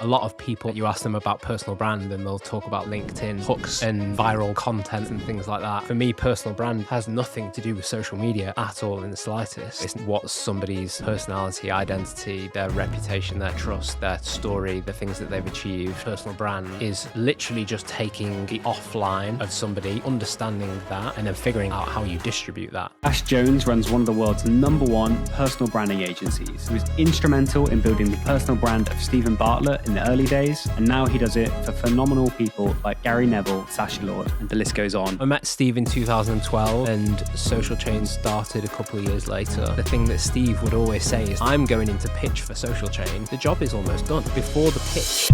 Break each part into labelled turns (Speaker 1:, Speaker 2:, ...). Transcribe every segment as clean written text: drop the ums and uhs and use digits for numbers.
Speaker 1: A lot of people, you ask them about personal brand and they'll talk about LinkedIn hooks and viral content and things like that. For me, personal brand has nothing to do with social media at all in the slightest. It's what somebody's personality, identity, their reputation, their trust, their story, the things that they've achieved. Personal brand is literally just taking the offline of somebody, understanding that, and then figuring out how you distribute that.
Speaker 2: Ash Jones runs one of the world's #1 personal branding agencies. He was instrumental in building the personal brand of Steven Bartlett in the early days, and now he does it for phenomenal people like Gary Neville, Sacha Lord, and the list goes on.
Speaker 1: I met Steve in 2012 and Social Chain started a couple of years later. The thing that Steve would always say is, I'm going in to pitch for Social Chain. The job is almost done before the pitch.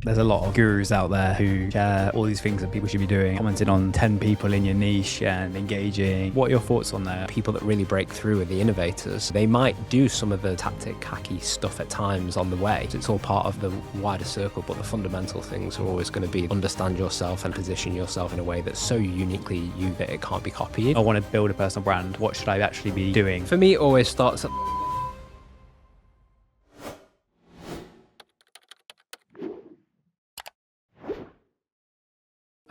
Speaker 3: There's a lot of gurus out there who share all these things that people should be doing, commenting on 10 people in your niche and engaging. What are your thoughts on that?
Speaker 1: People that really break through are the innovators. They might do some of the tactic hacky stuff at times on the way. It's all part of the wider circle, but the fundamental things are always going to be understand yourself and position yourself in a way that's so uniquely you that it can't be copied.
Speaker 3: I want to build a personal brand. What should I actually be doing?
Speaker 1: For me, it always starts at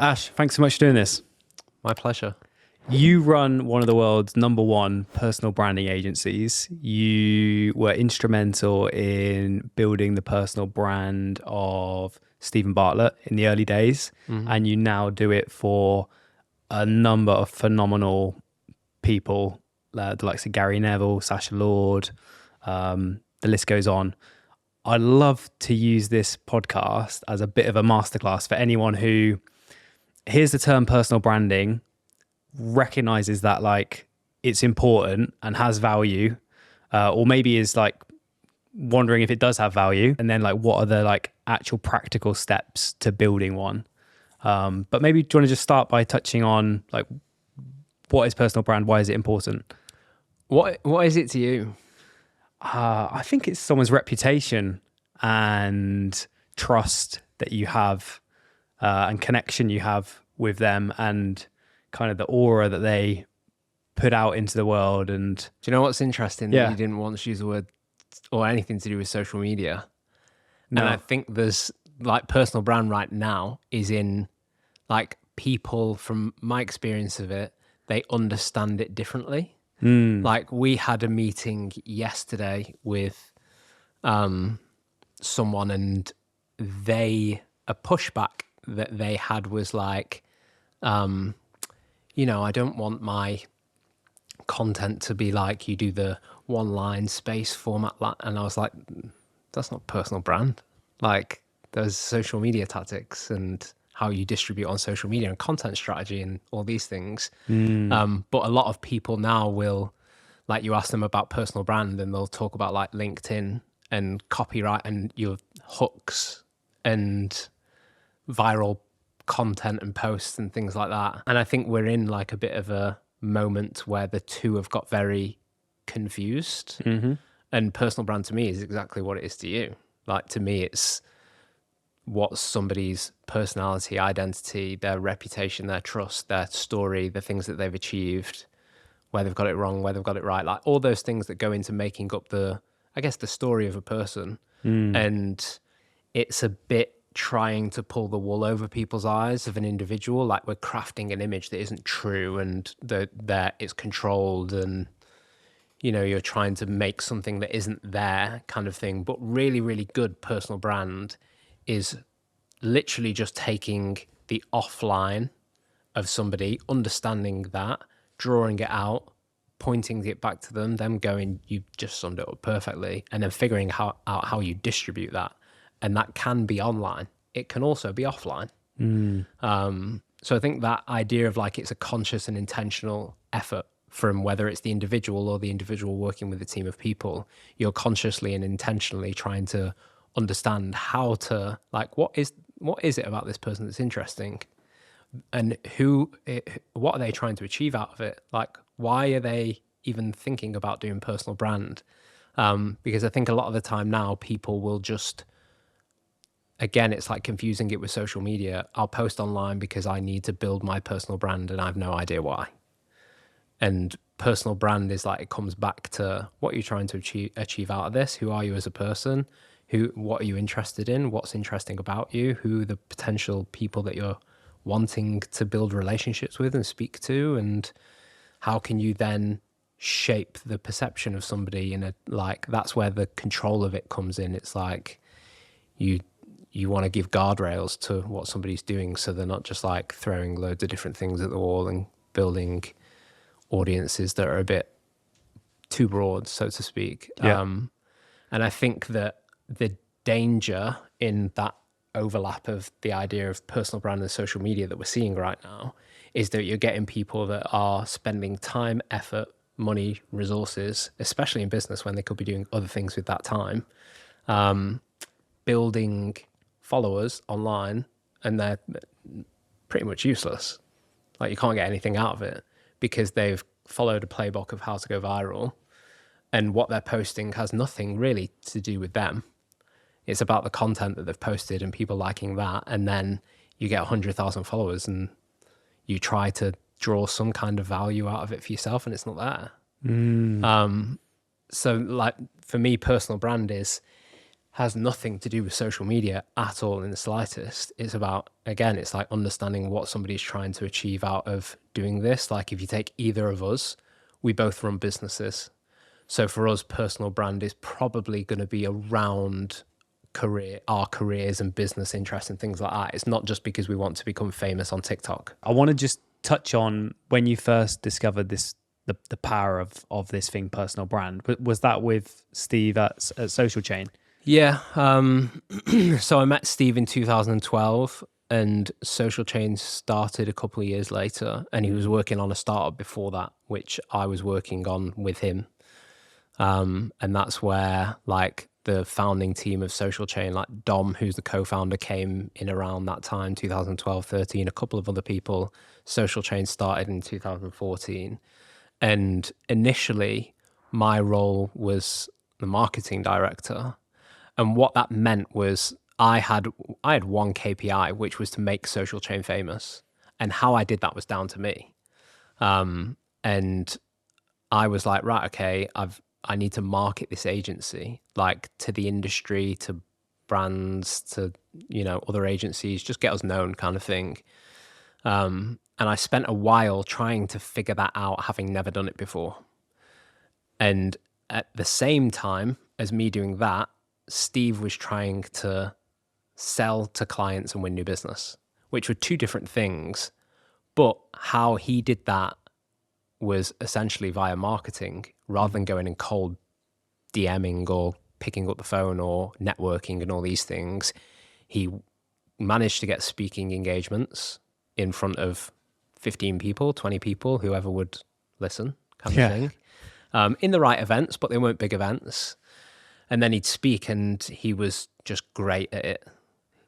Speaker 3: Ash, thanks so much for doing this.
Speaker 1: my pleasure.
Speaker 3: You run one of the world's #1 personal branding agencies. You were instrumental in building the personal brand of Steven Bartlett in the early days, and you now do it for a number of phenomenal people, the likes of Gary Neville, Sacha Lord, the list goes on. I love to use this podcast as a bit of a masterclass for anyone who hears the term personal branding, recognizes that like it's important and has value, or maybe is like wondering if it does have value, and then like what are the like actual practical steps to building one. But maybe do you want to just start by touching on like what is personal brand? Why is it important?
Speaker 1: What is it to you?
Speaker 3: I think it's someone's reputation and trust that you have, and connection you have with them, and kind of the aura that they put out into the world. And
Speaker 1: Do you know what's interesting?
Speaker 3: Yeah.
Speaker 1: That you didn't once use the word or anything to do with social media.
Speaker 3: No.
Speaker 1: And I think there's like personal brand right now is in like people, from my experience of it, they understand it differently. Like we had a meeting yesterday with someone, and a pushback that they had was like, I don't want my content to be like you do the one line space format. And I was like, that's not personal brand. Like there's social media tactics and how you distribute on social media and content strategy and all these things. But a lot of people now will, like you ask them about personal brand and they'll talk about like LinkedIn and copyright and your hooks and viral content and posts and things like that. And I think we're in like a bit of a moment where the two have got very confused. And personal brand to me is exactly what it is to you. Like to me, it's what somebody's personality, identity, their reputation, their trust, their story, the things that they've achieved, where they've got it wrong, where they've got it right, like all those things that go into making up the story of a person. And it's a bit trying to pull the wool over people's eyes of an individual, like we're crafting an image that isn't true and that it's controlled, and you're trying to make something that isn't there kind of thing. But really, really good personal brand is literally just taking the offline of somebody, understanding that, drawing it out, pointing it back to them going, you just summed it up perfectly, and then figuring out how you distribute that. And that can be online. It can also be offline. So I think that idea of like it's a conscious and intentional effort, from whether it's the individual or the individual working with a team of people, you're consciously and intentionally trying to understand how to, like, what is it about this person that's interesting, and what are they trying to achieve out of it? Like, why are they even thinking about doing personal brand? Because I think a lot of the time now people will just, again, it's like confusing it with social media. I'll post online because I need to build my personal brand and I have no idea why. And personal brand is like, it comes back to what you're trying to achieve out of this. Who are you as a person? what are you interested in? What's interesting about you? Who are the potential people that you're wanting to build relationships with and speak to? And how can you then shape the perception of somebody in a, like, that's where the control of it comes in. It's like you want to give guardrails to what somebody's doing, so they're not just like throwing loads of different things at the wall and building audiences that are a bit too broad, so to speak.
Speaker 3: Yeah.
Speaker 1: And I think that the danger in that overlap of the idea of personal brand and social media that we're seeing right now is that you're getting people that are spending time, effort, money, resources, especially in business when they could be doing other things with that time, building followers online, and they're pretty much useless. Like, you can't get anything out of it because they've followed a playbook of how to go viral, and what they're posting has nothing really to do with them. It's about the content that they've posted and people liking that. And then you get 100,000 followers and you try to draw some kind of value out of it for yourself, and it's not there. So like, for me, personal brand has nothing to do with social media at all in the slightest. It's about, again, it's like understanding what somebody's trying to achieve out of doing this. Like, if you take either of us, we both run businesses. So for us, personal brand is probably going to be around our careers and business interests and things like that. It's not just because we want to become famous on TikTok.
Speaker 3: I want to just touch on when you first discovered this, the power of this thing, personal brand. Was that with Steve at Social Chain?
Speaker 1: Yeah. So I met Steve in 2012, and Social Chain started a couple of years later, and he was working on a startup before that, which I was working on with him. And that's where, like, the founding team of Social Chain, like Dom, who's the co-founder, came in around that time, 2012, 13, a couple of other people. Social Chain started in 2014. And initially, my role was the marketing director. And what that meant was I had one KPI, which was to make Social Chain famous. And how I did that was down to me. And I was like, right, okay, I need to market this agency, like, to the industry, to brands, to, other agencies, just get us known, kind of thing. And I spent a while trying to figure that out, having never done it before. And at the same time as me doing that, Steve was trying to sell to clients and win new business, which were two different things. But how he did that was essentially via marketing, rather than going and cold DMing or picking up the phone or networking and all these things. He managed to get speaking engagements in front of 15 people, 20 people, whoever would listen, kind of thing, in the right events, but they weren't big events. And then he'd speak, and he was just great at it.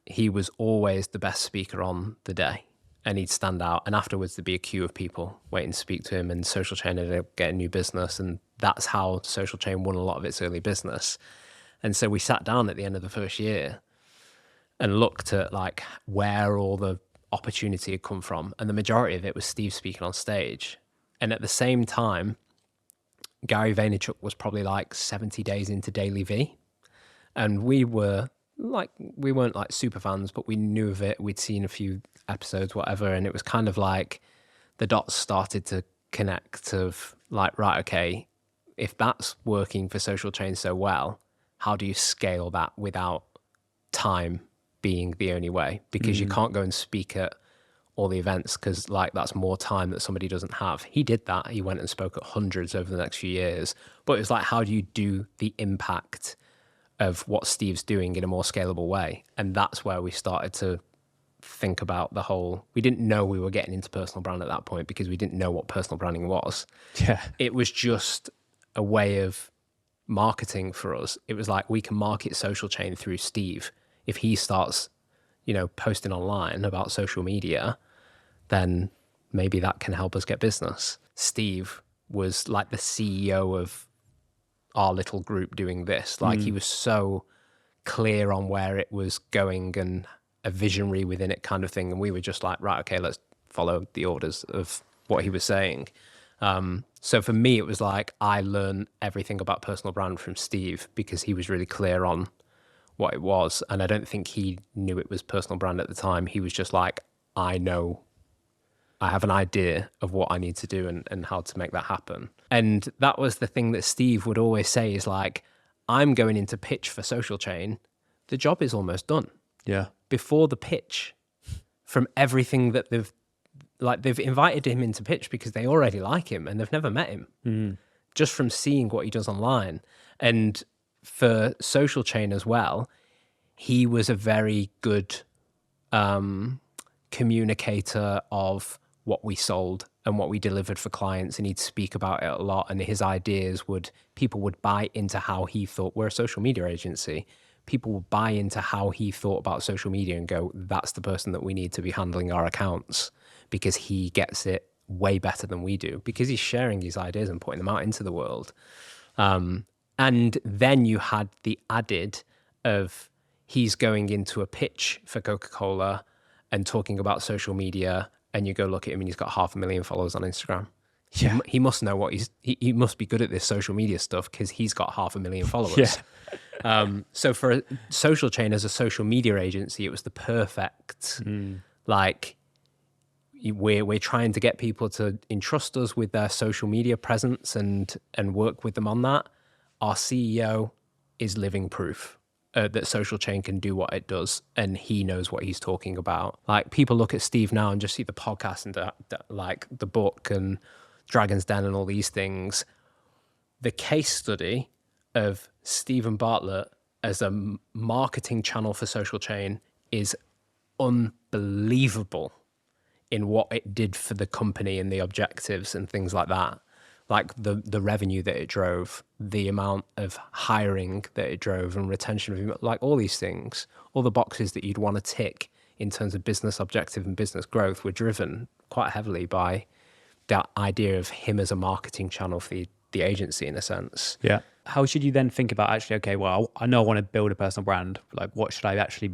Speaker 1: He was always the best speaker on the day, and he'd stand out. And afterwards, there'd be a queue of people waiting to speak to him, and Social Chain ended up getting new business. And that's how Social Chain won a lot of its early business. And so we sat down at the end of the first year and looked at, like, where all the opportunity had come from. And the majority of it was Steve speaking on stage. And at the same time, Gary Vaynerchuk was probably like 70 days into Daily V. And we weren't like super fans, but we knew of it. We'd seen a few episodes, whatever. And it was kind of like the dots started to connect of, like, right, okay, if that's working for Social Chain so well, how do you scale that without time being the only way? Because you can't go and speak at all the events, because, like, that's more time that somebody doesn't have. He did that. He went and spoke at hundreds over the next few years. But it was like, how do you do the impact of what Steve's doing in a more scalable way? And that's where we started to think about the whole, we didn't know we were getting into personal brand at that point, because we didn't know what personal branding was.
Speaker 3: Yeah.
Speaker 1: It was just a way of marketing for us. It was like, we can market Social Chain through Steve. If he starts, posting online about social media, then maybe that can help us get business. Steve was like the CEO of our little group doing this. Like, he was so clear on where it was going and a visionary within it, kind of thing. And we were just like, right, okay, let's follow the orders of what he was saying. So for me, it was like, I learned everything about personal brand from Steve, because he was really clear on what it was. And I don't think he knew it was personal brand at the time. He was just like, I have an idea of what I need to do and how to make that happen. And that was the thing that Steve would always say is like, I'm going into pitch for Social Chain. The job is almost done.
Speaker 3: Yeah.
Speaker 1: Before the pitch, from everything that they've invited him into pitch because they already like him and they've never met him, just from seeing what he does online. And for Social Chain as well, he was a very good communicator of what we sold and what we delivered for clients, and he'd speak about it a lot, and his ideas people would buy into how he thought. We're a social media agency. People would buy into how he thought about social media and go, that's the person that we need to be handling our accounts, because he gets it way better than we do, because he's sharing his ideas and putting them out into the world. And then you had the added of he's going into a pitch for Coca-Cola and talking about social media, and you go look at him and he's got 500,000 followers on Instagram. Yeah. He must know what he must be good at this social media stuff, because he's got 500,000 followers. Yeah. So for Social Chain as a social media agency, it was the perfect, like, we're trying to get people to entrust us with their social media presence and work with them on that. Our CEO is living proof that Social Chain can do what it does, and he knows what he's talking about. Like, people look at Steve now and just see the podcast and like the book and Dragon's Den and all these things. The case study of Steven Bartlett as a marketing channel for Social Chain is unbelievable in what it did for the company and the objectives and things like that. Like the revenue that it drove, the amount of hiring that it drove and retention of, like, all these things, all the boxes that you'd want to tick in terms of business objective and business growth were driven quite heavily by that idea of him as a marketing channel for the agency, in a sense.
Speaker 3: Yeah. How should you then think about, actually, okay, well, I know I want to build a personal brand. Like, what should I actually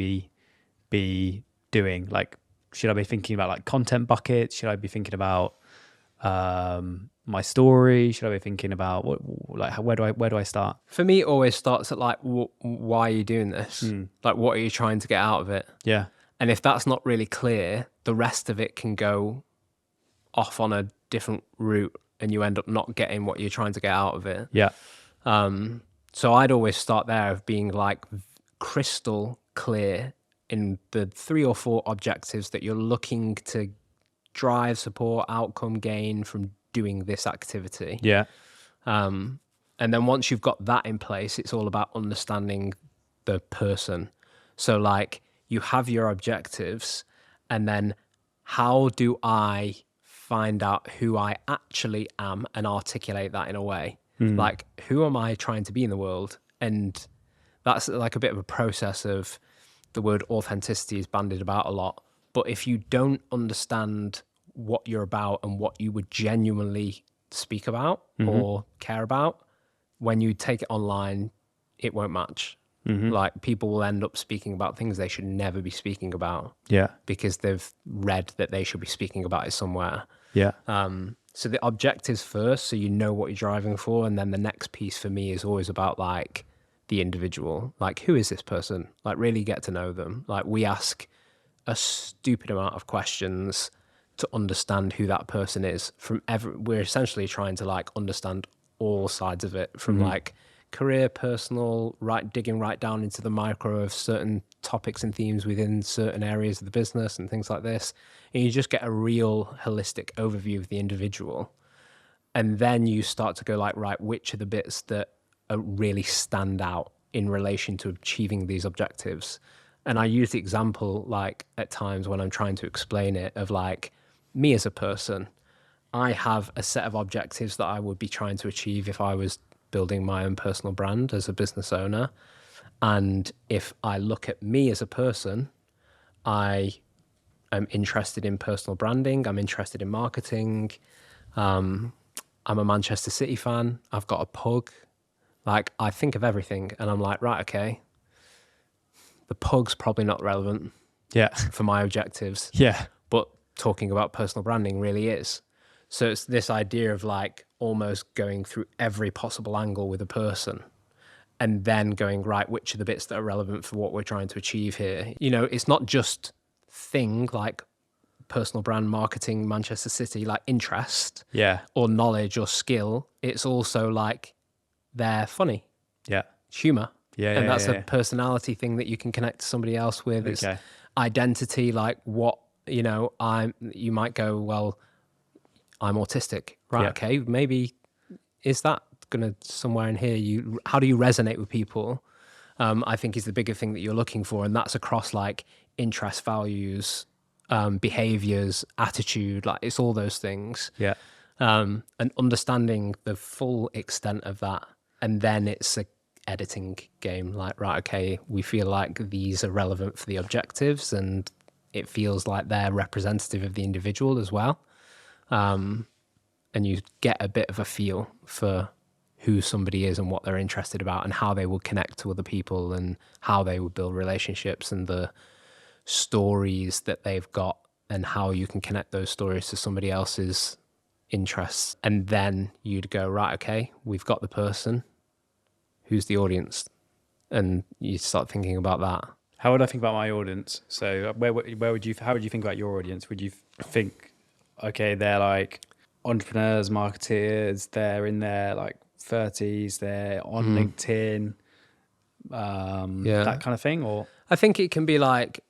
Speaker 3: be doing? Like, should I be thinking about like content buckets? Should I be thinking about my story? Should I be thinking about where do I start?
Speaker 1: For me, it always starts at like, why are you doing this? Like, what are you trying to get out of it?
Speaker 3: Yeah.
Speaker 1: And if that's not really clear, the rest of it can go off on a different route, and you end up not getting what you're trying to get out of it.
Speaker 3: Yeah.
Speaker 1: So I'd always start there of being like crystal clear in the 3 or 4 objectives that you're looking to drive, support, outcome gain from doing this activity.
Speaker 3: Yeah.
Speaker 1: And then once you've got that in place, it's all about understanding the person. So like, you have your objectives, and then how do I find out who I actually am and articulate that in a way? Like, who am I trying to be in the world? And that's like a bit of a process of, the word authenticity is bandied about a lot. But if you don't understand what you're about and what you would genuinely speak about or care about, when you take it online, it won't match. Like, people will end up speaking about things they should never be speaking about.
Speaker 3: Yeah.
Speaker 1: Because they've read that they should be speaking about it somewhere.
Speaker 3: Yeah.
Speaker 1: So the objectives first, so you know what you're driving for. And then the next piece for me is always about like the individual. Like, who is this person? Like, really get to know them. Like, we ask a stupid amount of questions to understand who that person is. We're essentially trying to like understand all sides of it, from like career, personal, digging right down into the micro of certain topics and themes within certain areas of the business and things like this. And you just get a real holistic overview of the individual. And then you start to go like, right, which are the bits that really stand out in relation to achieving these objectives? And I use the example, like, at times when I'm trying to explain it, of like, me as a person, I have a set of objectives that I would be trying to achieve if I was building my own personal brand as a business owner. And if I look at me as a person, I am interested in personal branding. I'm interested in marketing. I'm a Manchester City fan. I've got a pug. Like, I think of everything, and I'm like, right, okay, the pug's probably not relevant for my objectives.
Speaker 3: Yeah.
Speaker 1: But talking about personal branding really is. So it's this idea of like almost going through every possible angle with a person and then going, right, which are the bits that are relevant for what we're trying to achieve here? You know, it's not just thing like personal brand marketing, Manchester City, like interest
Speaker 3: Yeah.
Speaker 1: or knowledge or skill. It's also like they're funny,
Speaker 3: Yeah.
Speaker 1: humor.
Speaker 3: Yeah.
Speaker 1: And that's
Speaker 3: yeah.
Speaker 1: a personality thing that you can connect to somebody else with. It's identity, like what, you know, you might go, well, I'm autistic, right?
Speaker 3: Yeah.
Speaker 1: Okay, maybe is that gonna somewhere in here? How do you resonate with people? I think is the bigger thing that you're looking for, and that's across like interests, values, behaviors, attitude. Like it's all those things.
Speaker 3: Yeah.
Speaker 1: And understanding the full extent of that, and then it's a editing game. Like, right, okay, we feel like these are relevant for the objectives, and it feels like they're representative of the individual as well. And you get a bit of a feel for who somebody is and what they're interested about and how they will connect to other people and how they will build relationships and the stories that they've got and how you can connect those stories to somebody else's interests. And then you'd go, right, okay, we've got the person. Who's the audience? And you start thinking about that.
Speaker 3: How would I think about my audience? So how would you think about your audience? Would you think, okay, they're like entrepreneurs, marketeers, they're in their like 30s, they're on LinkedIn, that kind of thing? Or
Speaker 1: I think it can be like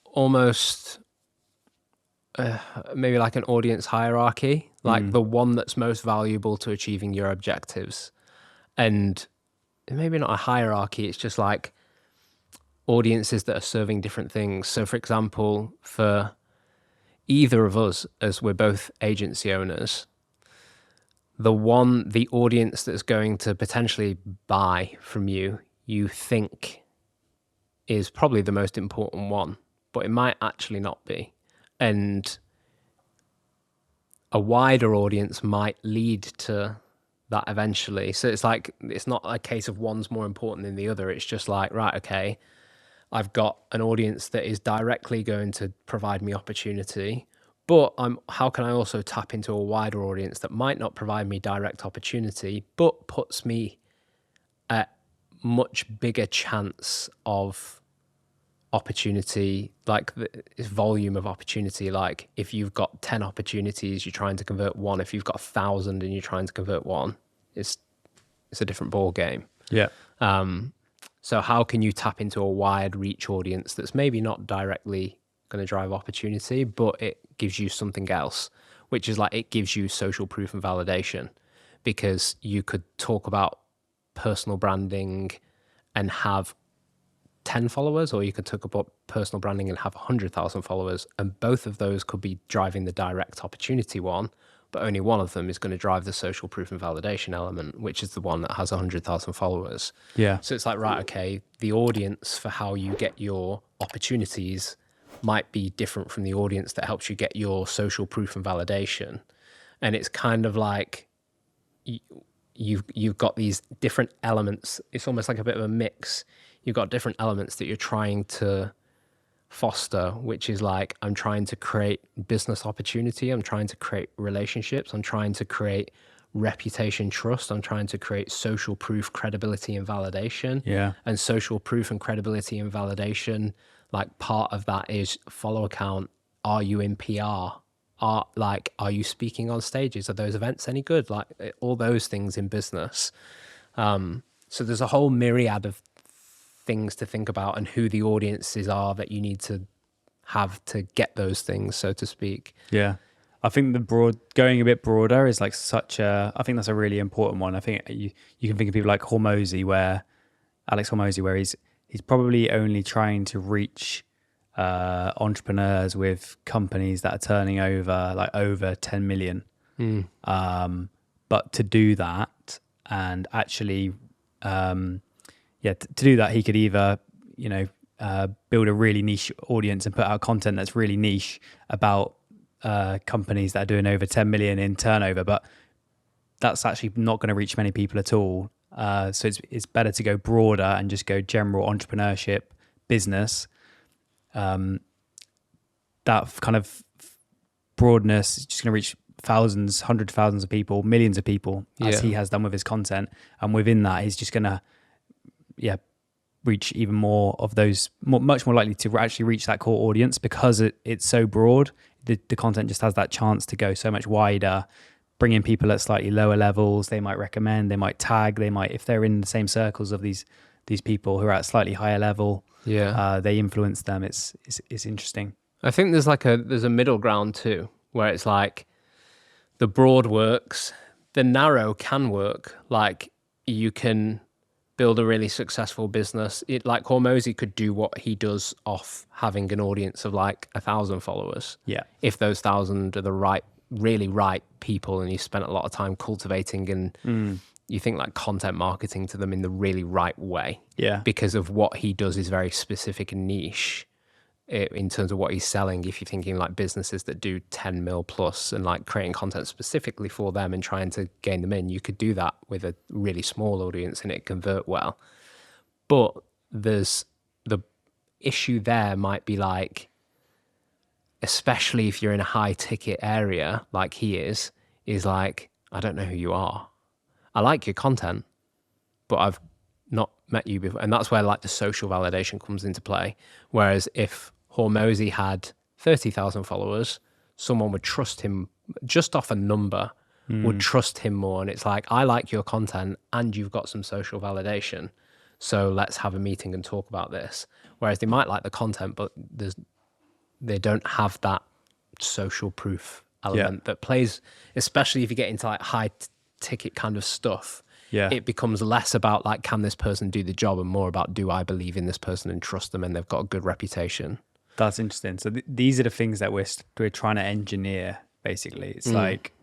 Speaker 1: almost maybe like an audience hierarchy, like the one that's most valuable to achieving your objectives. And maybe not a hierarchy, it's just like audiences that are serving different things. So for example, for either of us, as we're both agency owners, the audience that's going to potentially buy from you, you think is probably the most important one, but it might actually not be. And a wider audience might lead to that eventually. So it's like, it's not a case of one's more important than the other. It's just like, right, okay, I've got an audience that is directly going to provide me opportunity, but how can I also tap into a wider audience that might not provide me direct opportunity, but puts me at much bigger chance of opportunity, like this volume of opportunity. Like if you've got 10 opportunities, you're trying to convert one. If you've got 1,000 and you're trying to convert one, it's a different ball game.
Speaker 3: yeah,
Speaker 1: So how can you tap into a wide reach audience that's maybe not directly going to drive opportunity, but it gives you something else, which is like it gives you social proof and validation, because you could talk about personal branding and have 10 followers, or you could talk about personal branding and have 100,000 followers, and both of those could be driving the direct opportunity one, but only one of them is going to drive the social proof and validation element, which is the one that has 100,000 followers.
Speaker 3: yeah,
Speaker 1: So it's like, right, okay, the audience for how you get your opportunities might be different from the audience that helps you get your social proof and validation. And it's kind of like you've got these different elements. It's almost like a bit of a mix. You've got different elements that you're trying to foster, which is like, I'm trying to create business opportunity, I'm trying to create relationships, I'm trying to create reputation, trust, I'm trying to create social proof, credibility and validation.
Speaker 3: yeah,
Speaker 1: And social proof and credibility and validation, like part of that is follow account. Are you in PR? Are you speaking on stages? Are those events any good? Like all those things in business. So there's a whole myriad of things to think about, and who the audiences are that you need to have to get those things, so to speak.
Speaker 3: yeah. I think going a bit broader is like I think that's a really important one. I think you can think of people like Alex Hormozy, where he's probably only trying to reach entrepreneurs with companies that are turning over like over 10 million. But to do that and actually, to do that, he could either, build a really niche audience and put out content that's really niche about companies that are doing over 10 million in turnover, but that's actually not going to reach many people at all. So it's better to go broader and just go general entrepreneurship, business. That kind of broadness is just going to reach thousands, hundreds of thousands of people, millions of people, as he has done with his content. And within that, he's just going to reach even more of those, much more likely to actually reach that core audience because it's so broad. The content just has that chance to go so much wider, bring in people at slightly lower levels. They might recommend, they might tag, they might, if they're in the same circles of these people who are at slightly higher level, they influence them. It's interesting.
Speaker 1: I think there's a middle ground too, where it's like the broad works, the narrow can work. Like you can build a really successful business. Like Hormozy could do what he does off having an audience of like 1,000 followers.
Speaker 3: Yeah.
Speaker 1: If those 1,000 are the really right people and you spent a lot of time cultivating and you think like content marketing to them in the really right way.
Speaker 3: Yeah.
Speaker 1: Because of what he does is very specific and niche in terms of what he's selling. If you're thinking like businesses that do 10 mil plus and like creating content specifically for them and trying to gain them in, you could do that with a really small audience and it convert well. But there's the issue there might be like, especially if you're in a high ticket area like he is like, I don't know who you are. I like your content, but I've not met you before. And that's where like the social validation comes into play. Whereas if Hormozy had 30,000 followers, someone would trust him just off a number, would trust him more. And it's like, I like your content and you've got some social validation. So let's have a meeting and talk about this. Whereas they might like the content, but they don't have that social proof element that plays, especially if you get into like high ticket kind of stuff.
Speaker 3: Yeah.
Speaker 1: It becomes less about like, can this person do the job, and more about, do I believe in this person and trust them and they've got a good reputation.
Speaker 3: That's interesting. So these are the things that we're trying to engineer, basically. It's like,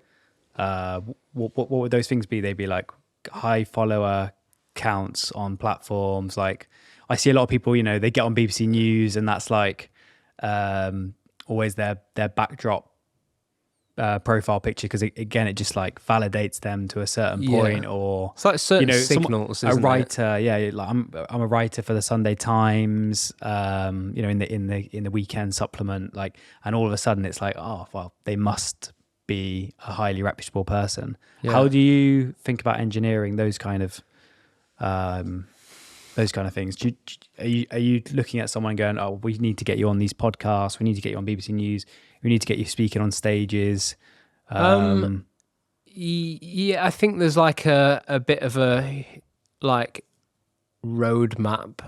Speaker 3: what would those things be? They'd be like high follower counts on platforms. Like I see a lot of people, they get on BBC News and that's like always their backdrop profile picture, because again it just like validates them to a certain point. Or
Speaker 1: it's like certain signals,
Speaker 3: a writer like I'm a writer for the Sunday Times, in the weekend supplement, like, and all of a sudden it's like, oh well, they must be a highly reputable person. How do you think about engineering those kind of things? Are you looking at someone going, oh, we need to get you on these podcasts, we need to get you on BBC News, we need to get you speaking on stages?
Speaker 1: Yeah, I think there's like a bit of a like roadmap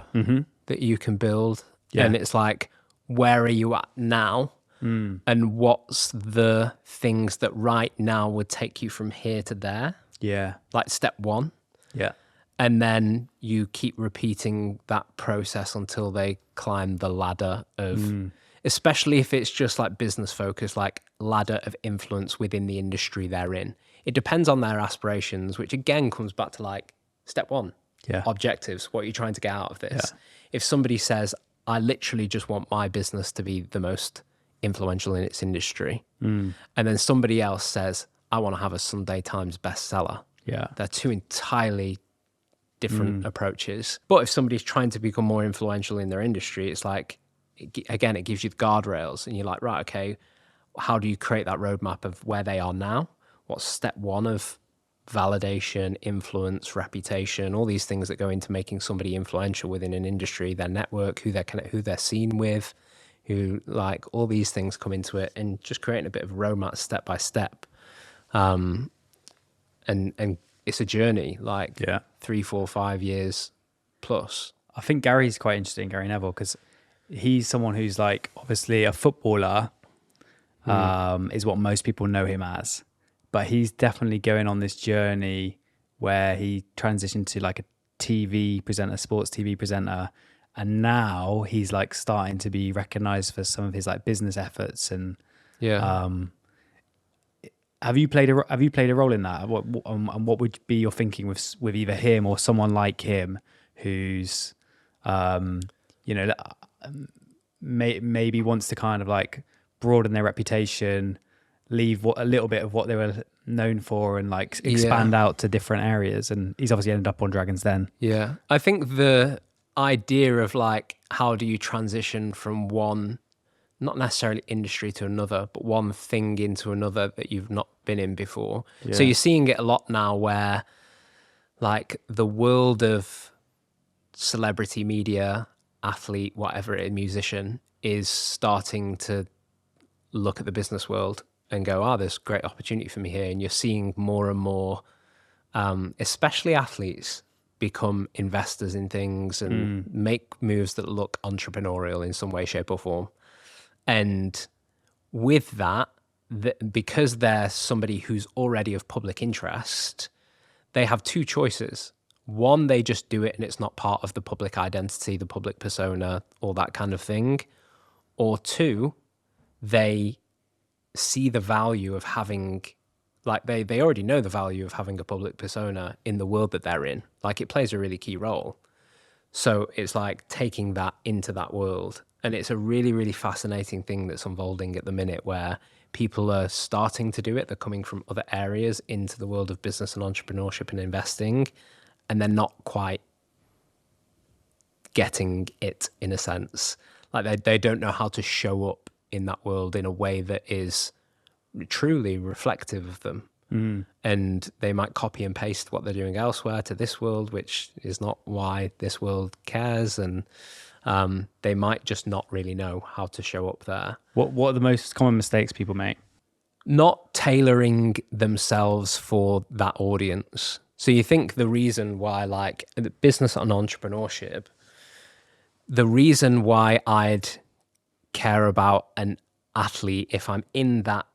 Speaker 1: that you can build, and it's like, where are you at now, and what's the things that right now would take you from here to there? Yeah, like step one.
Speaker 3: Yeah.
Speaker 1: And then you keep repeating that process until they climb the ladder of, especially if it's just like business focused, like ladder of influence within the industry they're in. It depends on their aspirations, which again comes back to like step one, objectives. What are you trying to get out of this? Yeah. If somebody says, I literally just want my business to be the most influential in its industry, and then somebody else says, I want to have a Sunday Times bestseller. Yeah. They're two entirely different approaches. But if somebody's trying to become more influential in their industry, it's like, again, it gives you the guardrails and you're like, right, okay, how do you create that roadmap of where they are now? What's step one of validation, influence, reputation, all these things that go into making somebody influential within an industry, their network, who they're seen with, who, like, all these things come into it, and just creating a bit of a roadmap step by step. And it's a journey, like 3, 4, 5 years plus.
Speaker 3: I think Gary's quite interesting, Gary Neville, because he's someone who's like, obviously a footballer is what most people know him as, but he's definitely going on this journey where he transitioned to like a TV presenter, sports TV presenter, and now he's like starting to be recognized for some of his like business efforts. And have you played a role in that? What would be your thinking with either him or someone like him who's maybe wants to kind of like broaden their reputation, leave a little bit of what they were known for, and like expand out to different areas? And he's obviously ended up on Dragon's Den. Yeah,
Speaker 1: I think the idea of like, how do you transition from one, not necessarily industry to another, but one thing into another that you've not been in before. Yeah. So you're seeing it a lot now where like the world of celebrity media, athlete, whatever it is, musician, is starting to look at the business world and go, oh, there's great opportunity for me here. And you're seeing more and more, especially athletes, become investors in things and make moves that look entrepreneurial in some way, shape or form. And with that, because they're somebody who's already of public interest, they have two choices. One, they just do it and it's not part of the public identity, the public persona, all that kind of thing. Or two, they see the value of having, like they already know the value of having a public persona in the world that they're in. Like it plays a really key role. So it's like taking that into that world. And it's a really, really fascinating thing that's unfolding at the minute where people are starting to do it. They're coming from other areas into the world of business and entrepreneurship and investing, and they're not quite getting it in a sense. Like they don't know how to show up in that world in a way that is truly reflective of them. And they might copy and paste what they're doing elsewhere to this world, which is not why this world cares. And they might just not really know how to show up there.
Speaker 2: What are the most common mistakes people make?
Speaker 1: Not tailoring themselves for that audience. So you think the reason why, like the business and entrepreneurship, the reason why I'd care about an athlete if I'm in that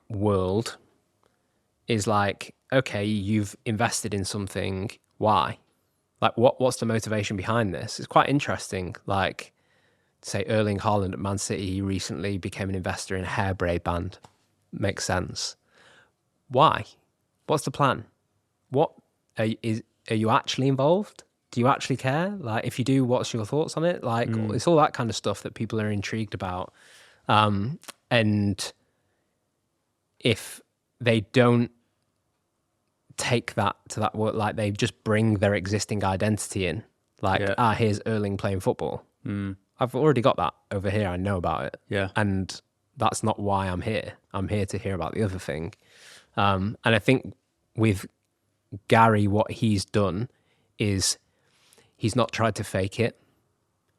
Speaker 1: world is like, okay, you've invested in something. Why? Like, what's the motivation behind this? It's quite interesting. Like, say Erling Haaland at Man City, he recently became an investor in a hair braid band. Makes sense. Why? What's the plan? What are you actually involved? Do you actually care? Like, if you do, what's your thoughts on it? Like, it's all that kind of stuff that people are intrigued about. And if they don't take that to that work, like they just bring their existing identity in, like, here's Erling playing football. I've already got that over here. I know about it.
Speaker 2: Yeah.
Speaker 1: And that's not why I'm here. I'm here to hear about the other thing. And I think with Gary, what he's done is he's not tried to fake it.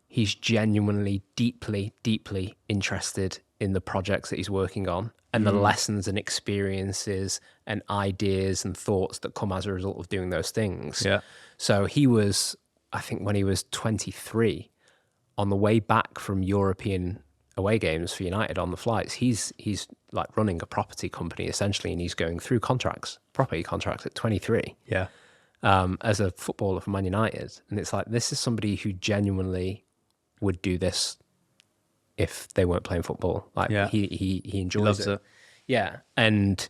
Speaker 1: He's genuinely, deeply, deeply interested in the projects that he's working on and the lessons and experiences and ideas and thoughts that come as a result of doing those things.
Speaker 2: Yeah.
Speaker 1: So he was, I think when he was 23, on the way back from European away games for United on the flights, he's like running a property company essentially, and he's going through property contracts at 23.
Speaker 2: Yeah.
Speaker 1: As a footballer for Man United. And it's like, this is somebody who genuinely would do this if they weren't playing football. Like he enjoys
Speaker 2: loves it.
Speaker 1: Yeah. And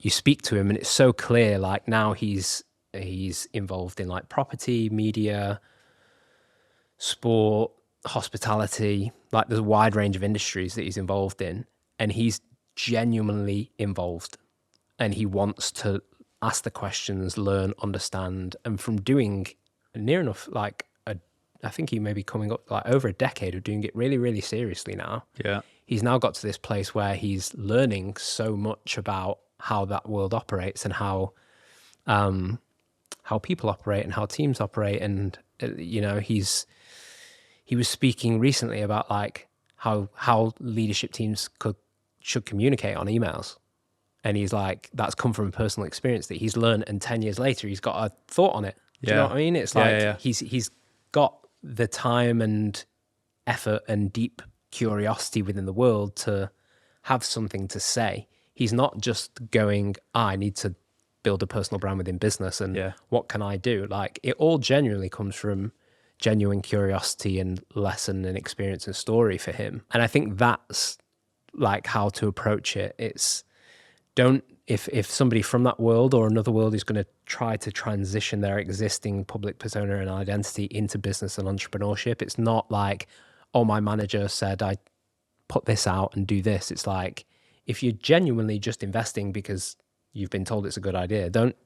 Speaker 1: you speak to him and it's so clear, like now he's involved in like property, media, sport, hospitality, like there's a wide range of industries that he's involved in, and he's genuinely involved and he wants to ask the questions, learn, understand, and from doing near enough like I think he may be coming up like over a decade of doing it really, really seriously now.
Speaker 2: Yeah.
Speaker 1: He's now got to this place where he's learning so much about how that world operates and how people operate and how teams operate. And, you know, he was speaking recently about like how leadership teams should communicate on emails. And he's like, that's come from personal experience that he's learned. And 10 years later, he's got a thought on it. Do you know what I mean? It's like he's got the time and effort and deep curiosity within the world to have something to say. He's not just going, I need to build a personal brand within business and what can I do? Like it all genuinely comes from genuine curiosity and lesson and experience and story for him. And I think that's like how to approach it. It's if somebody from that world or another world is going to try to transition their existing public persona and identity into business and entrepreneurship, it's not like, oh, my manager said I put this out and do this. It's like, if you're genuinely just investing because you've been told it's a good idea, don't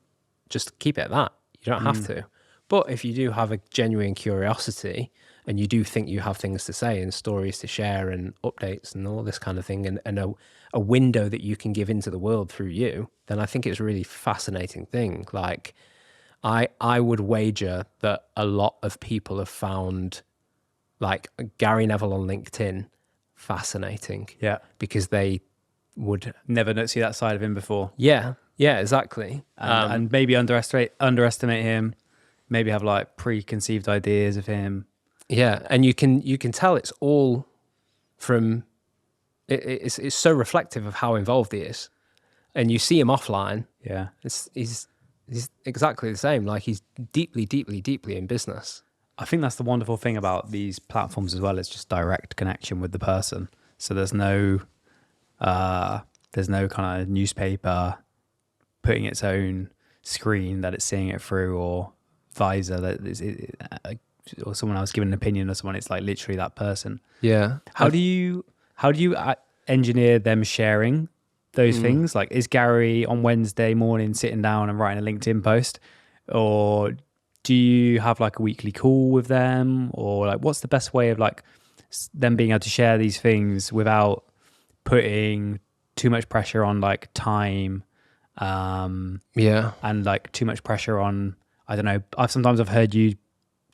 Speaker 1: just keep it at that. You don't have to. But if you do have a genuine curiosity and you do think you have things to say and stories to share and updates and all this kind of thing and a window that you can give into the world through you, then I think it's a really fascinating thing. Like, I would wager that a lot of people have found like Gary Neville on LinkedIn fascinating.
Speaker 3: Yeah.
Speaker 1: Because they would
Speaker 3: Never see that side of him before.
Speaker 1: yeah, exactly.
Speaker 3: And maybe underestimate him, maybe have like preconceived ideas of him.
Speaker 1: Yeah, and you can tell it's all from it's so reflective of how involved he is. And you see him offline,
Speaker 3: Yeah.
Speaker 1: he's exactly the same. Like he's deeply, deeply, deeply in business.
Speaker 3: I think that's the wonderful thing about these platforms as well. It's just direct connection with the person. So there's no kind of newspaper putting its own screen that it's seeing it through, or visor or someone else giving an opinion of someone. It's like literally that person.
Speaker 1: Yeah.
Speaker 3: How do you engineer them sharing those things? Like, is Gary on Wednesday morning sitting down and writing a LinkedIn post, or do you have like a weekly call with them, or like what's the best way of like them being able to share these things without putting too much pressure on like time, and like too much pressure on, I don't know. I've heard you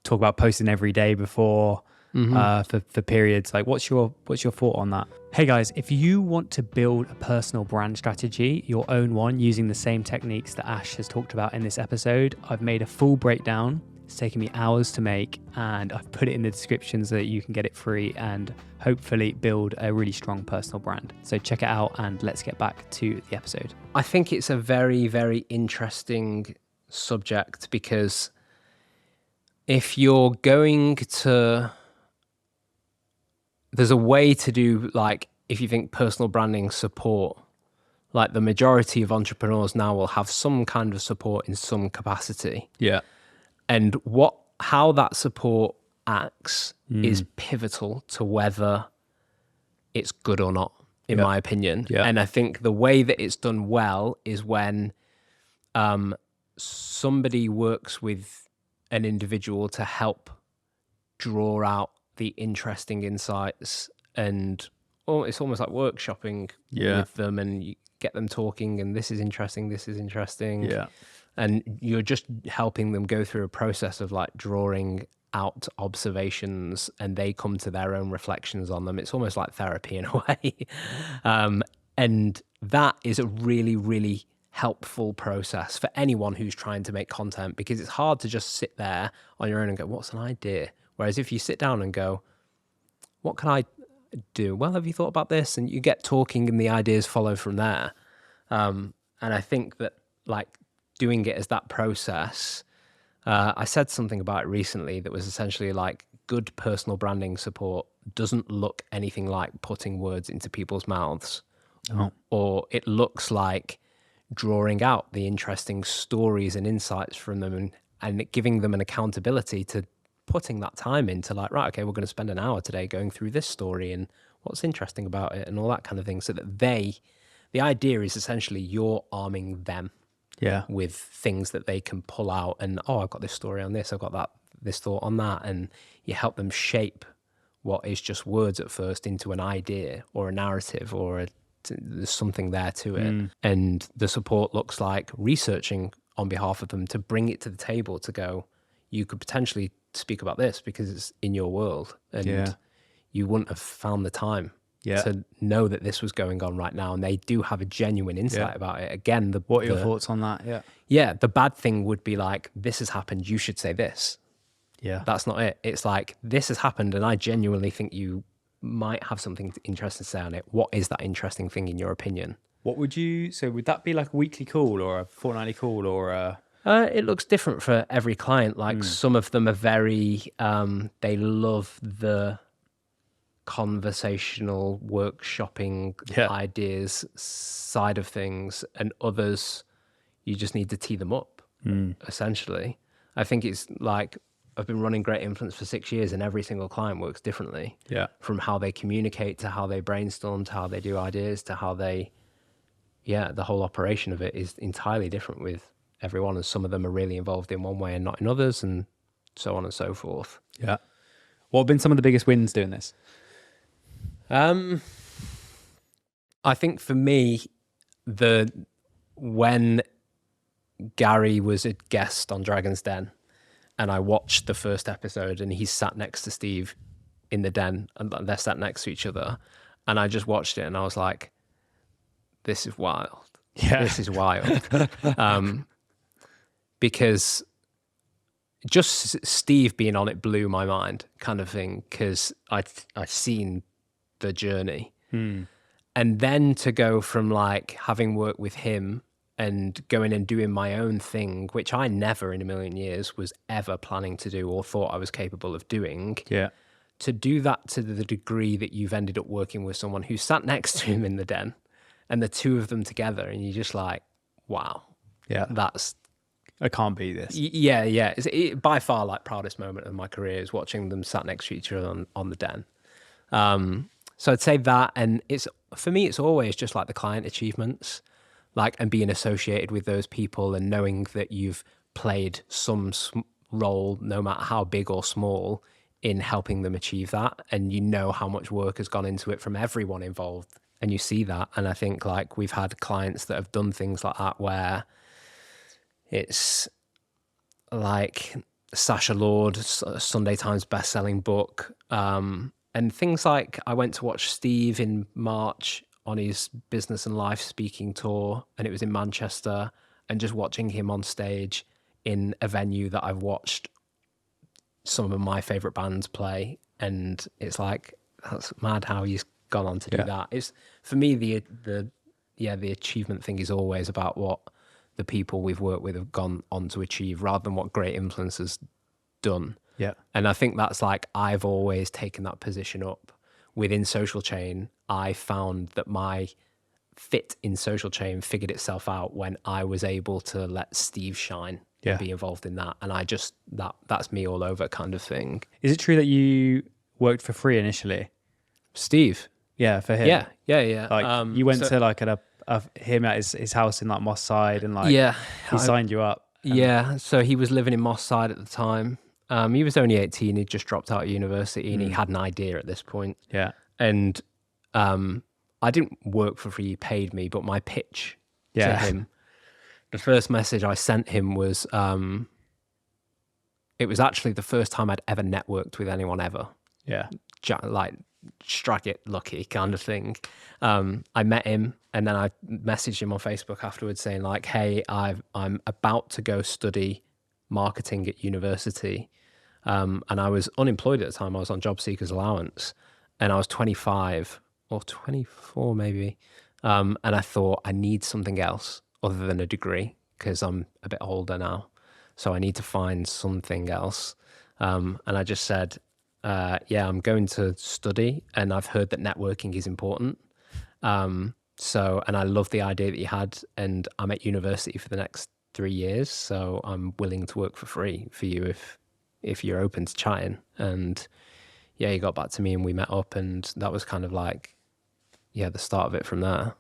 Speaker 3: talk about posting every day before. For periods. Like what's your thought on that? Hey guys, if you want to build a personal brand strategy, your own one, using the same techniques that Ash has talked about in this episode, I've made a full breakdown. It's taken me hours to make, and I've put it in the description so that you can get it free and hopefully build a really strong personal brand. So check it out, and let's get back to the episode.
Speaker 1: I think it's a very, very interesting subject, because if you're going to, there's a way to do, like, if you think personal branding support, like the majority of entrepreneurs now will have some kind of support in some capacity.
Speaker 3: Yeah.
Speaker 1: And how that support acts is pivotal to whether it's good or not, in my opinion.
Speaker 3: Yeah.
Speaker 1: And I think the way that it's done well is when somebody works with an individual to help draw out the interesting insights, and it's almost like workshopping with them, and you get them talking, and this is interesting.
Speaker 3: Yeah.
Speaker 1: And you're just helping them go through a process of like drawing out observations, and they come to their own reflections on them. It's almost like therapy in a way. And that is a really, really helpful process for anyone who's trying to make content, because it's hard to just sit there on your own and go, what's an idea? Whereas if you sit down and go, what can I do? Well, have you thought about this? And you get talking, and the ideas follow from there. And I think that like doing it as that process, I said something about it recently that was essentially like, good personal branding support doesn't look anything like putting words into people's mouths. Or it looks like drawing out the interesting stories and insights from them, and giving them an accountability to putting that time into like, right, okay, we're going to spend an hour today going through this story and what's interesting about it and all that kind of thing, so that the idea is essentially you're arming them with things that they can pull out, and I've got this story on this, I've got this thought on that, and you help them shape what is just words at first into an idea or a narrative, or there's something there to it. And the support looks like researching on behalf of them to bring it to the table, to go, you could potentially speak about this because it's in your world, and you wouldn't have found the time to know that this was going on right now. And they do have a genuine insight about it. Again,
Speaker 3: what are your thoughts on that?
Speaker 1: The bad thing would be like, this has happened, you should say this. That's not it. It's like, this has happened, and I genuinely think you might have something interesting to say on it. What is that interesting thing in your opinion?
Speaker 3: Would that be like a weekly call or a fortnightly call, or
Speaker 1: it looks different for every client. Like some of them are very, they love the conversational workshopping ideas side of things, and others you just need to tee them up, essentially. I think it's like, I've been running Great Influence for 6 years, and every single client works differently. From how they communicate, to how they brainstorm, to how they do ideas, to how they, the whole operation of it is entirely different with everyone. And some of them are really involved in one way and not in others, and so on and so forth.
Speaker 3: What have been some of the biggest wins doing this?
Speaker 1: I think for me, when Gary was a guest on Dragon's Den, and I watched the first episode, and he's sat next to Steve in the den, and they're sat next to each other, and I just watched it, and I was like, "This is wild.
Speaker 3: Yeah.
Speaker 1: This is wild." Because just Steve being on it blew my mind, kind of thing, because I'd seen the journey. And then to go from like having worked with him and going and doing my own thing, which I never in a million years was ever planning to do or thought I was capable of doing, to do that to the degree that you've ended up working with someone who sat next to him in the den and the two of them together, and you're just like, wow, that's...
Speaker 3: I can't beat this.
Speaker 1: Yeah. It's by far like proudest moment of my career is watching them sat next to each other on the den. So I'd say that, and it's for me, it's always just like the client achievements, like, and being associated with those people and knowing that you've played some role, no matter how big or small, in helping them achieve that. And you know how much work has gone into it from everyone involved, and you see that. And I think like we've had clients that have done things like that where it's like Sacha Lord, Sunday Times best-selling book, and things like I went to watch Steve in March on his business and life speaking tour, and it was in Manchester, and just watching him on stage in a venue that I've watched some of my favorite bands play, and it's like, that's mad how he's gone on to do that. It's, for me, the achievement thing is always about what the people we've worked with have gone on to achieve rather than what great influence has done.
Speaker 3: Yeah.
Speaker 1: And I think that's like, I've always taken that position up within Social Chain. I found that my fit in Social Chain figured itself out when I was able to let Steve shine and be involved in that. And I just, that's me all over kind of thing.
Speaker 3: Is it true that you worked for free initially?
Speaker 1: Steve?
Speaker 3: Yeah, for him.
Speaker 1: Yeah.
Speaker 3: Like you went to like him at his house in like Moss Side, and like he signed you up.
Speaker 1: Yeah, so he was living in Moss Side at the time. He was only 18, he'd just dropped out of university, and he had an idea at this point.
Speaker 3: Yeah.
Speaker 1: And I didn't work for free, he paid me, but my pitch to him, the first message I sent him was, it was actually the first time I'd ever networked with anyone ever.
Speaker 3: Yeah.
Speaker 1: Like, strike it lucky kind of thing. I met him, and then I messaged him on Facebook afterwards saying like, hey, I'm about to go study marketing at university. And I was unemployed at the time. I was on job seekers allowance, and I was 25 or 24 maybe. And I thought, I need something else other than a degree because I'm a bit older now. So I need to find something else. And I just said, I'm going to study, and I've heard that networking is important. And I love the idea that you had, and I'm at university for the next 3 years, so I'm willing to work for free for you if you're open to chatting. And he got back to me, and we met up, and that was kind of like, the start of it from there.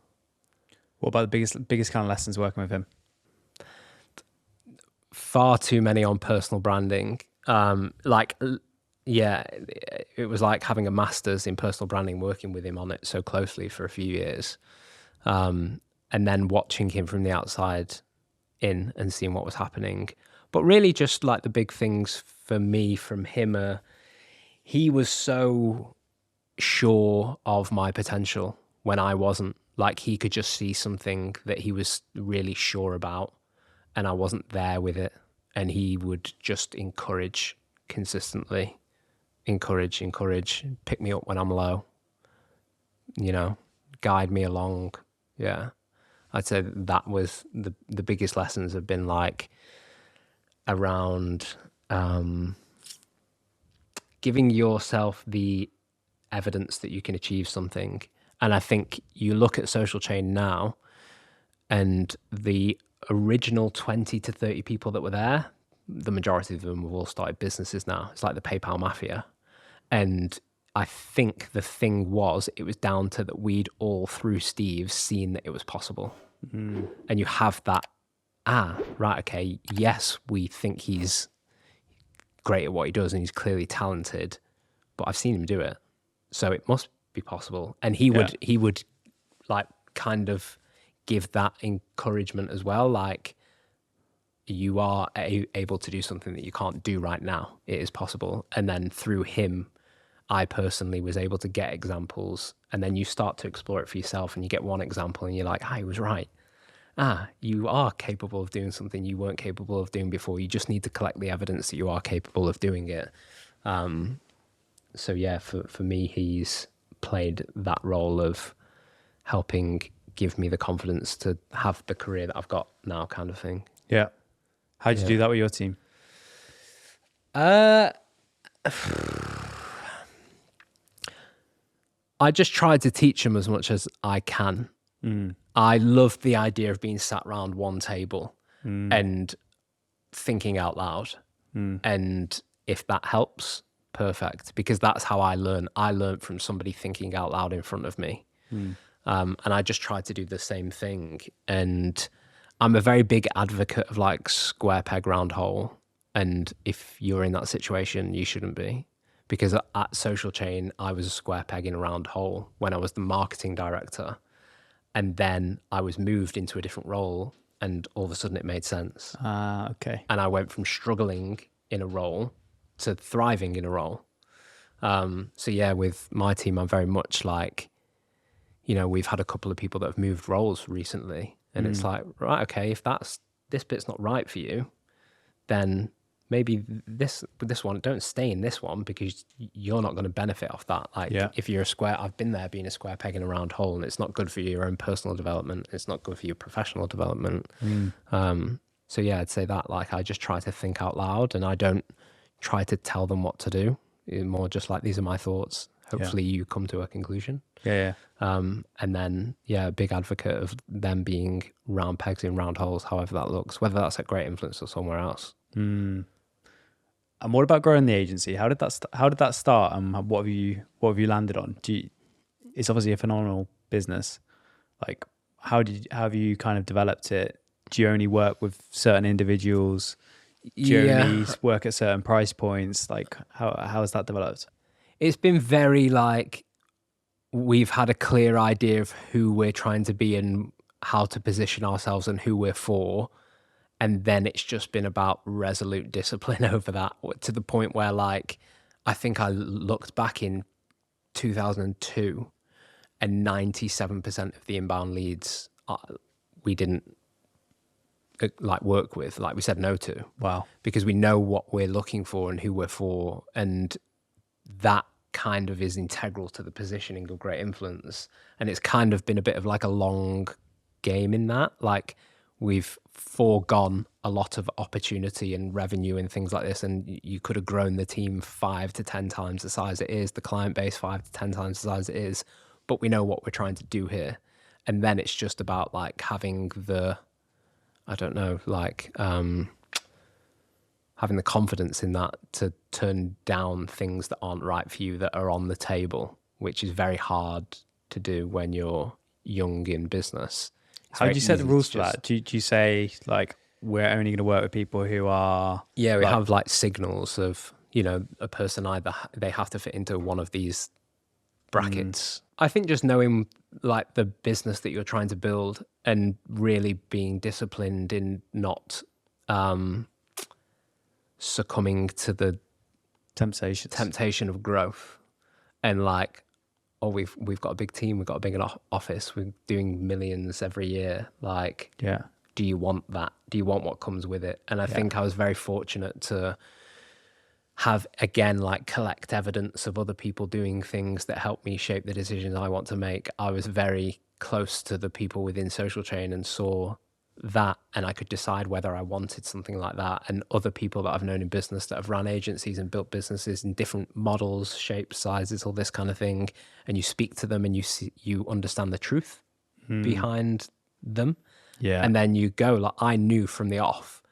Speaker 3: What about the biggest kind of lessons working with him?
Speaker 1: Far too many on personal branding. It was like having a master's in personal branding, working with him on it so closely for a few years. And then watching him from the outside in and seeing what was happening. But really just like the big things for me from him he was so sure of my potential when I wasn't. Like, he could just see something that he was really sure about, and I wasn't there with it. And he would just encourage consistently. Encourage, pick me up when I'm low, guide me along. Yeah. I'd say that was the biggest lessons have been like around giving yourself the evidence that you can achieve something. And I think you look at Social Chain now, and the original 20 to 30 people that were there, the majority of them have all started businesses now. It's like the PayPal mafia. And I think the thing was, it was down to that we'd all, through Steve, seen that it was possible. Mm. And you have that, right, okay, yes, we think he's great at what he does and he's clearly talented, but I've seen him do it. So it must be possible. And he would like kind of give that encouragement as well. Like, you are able to do something that you can't do right now. It is possible. And then through him, I personally was able to get examples, and then you start to explore it for yourself, and you get one example and you're like, he was right. You are capable of doing something you weren't capable of doing before. You just need to collect the evidence that you are capable of doing it. So yeah, for me, he's played that role of helping give me the confidence to have the career that I've got now, kind of thing.
Speaker 3: Yeah. How'd you do that with your team?
Speaker 1: I just tried to teach them as much as I can. I love the idea of being sat around one table and thinking out loud. And if that helps, perfect, because that's how I learn. I learned from somebody thinking out loud in front of me. And I just tried to do the same thing. And I'm a very big advocate of like square peg, round hole. And if you're in that situation, you shouldn't be. Because at Social Chain, I was a square peg in a round hole when I was the marketing director. And then I was moved into a different role, and all of a sudden it made sense.
Speaker 3: Okay.
Speaker 1: And I went from struggling in a role to thriving in a role. So yeah, with my team, I'm very much like, we've had a couple of people that have moved roles recently, and it's like, right, okay, if this bit's not right for you, then maybe this one, don't stay in this one, because you're not going to benefit off that. Like if you're I've been there being a square peg in a round hole, and it's not good for your own personal development. It's not good for your professional development. So yeah, I'd say that, like, I just try to think out loud, and I don't try to tell them what to do. It's more just like, these are my thoughts. Hopefully you come to a conclusion. And then, a big advocate of them being round pegs in round holes, however that looks, whether that's at Great Influence or somewhere else.
Speaker 3: And what about growing the agency? How did that start? And what have you landed on? It's obviously a phenomenal business. Like, how have you kind of developed it? Do you only work with certain individuals? Do you only work at certain price points? Like, how has that developed?
Speaker 1: It's been very like, we've had a clear idea of who we're trying to be and how to position ourselves and who we're for. And then it's just been about resolute discipline over that, to the point where, like, I think I looked back in 2002 and 97% of the inbound leads we didn't like work with, like we said no to.
Speaker 3: Wow.
Speaker 1: Because we know what we're looking for and who we're for. And that kind of is integral to the positioning of Great Influence. And it's kind of been a bit of like a long game in that. Like, we've foregone a lot of opportunity and revenue and things like this, and you could have grown the team 5 to 10 times the size it is, the client base 5 to 10 times the size it is, but we know what we're trying to do here. And then it's just about like having the, I don't know, like having the confidence in that to turn down things that aren't right for you, that are on the table, which is very hard to do when you're young in business.
Speaker 3: How do you set the rules for that? Do you say, like, we're only going to work with people who are...
Speaker 1: Yeah, we have like signals of, a person either they have to fit into one of these brackets. I think just knowing like the business that you're trying to build and really being disciplined in not succumbing to the temptation of growth, and like, we've got a big team, we've got a big office, we're doing millions every year. Like, do you want that? Do you want what comes with it? And I think I was very fortunate to have, again, like, collect evidence of other people doing things that help me shape the decisions I want to make. I was very close to the people within Social Chain and saw that, and I could decide whether I wanted something like that. And other people that I've known in business that have run agencies and built businesses in different models, shapes, sizes, all this kind of thing, and you speak to them and you understand the truth behind them. And then you go, like, I knew from the off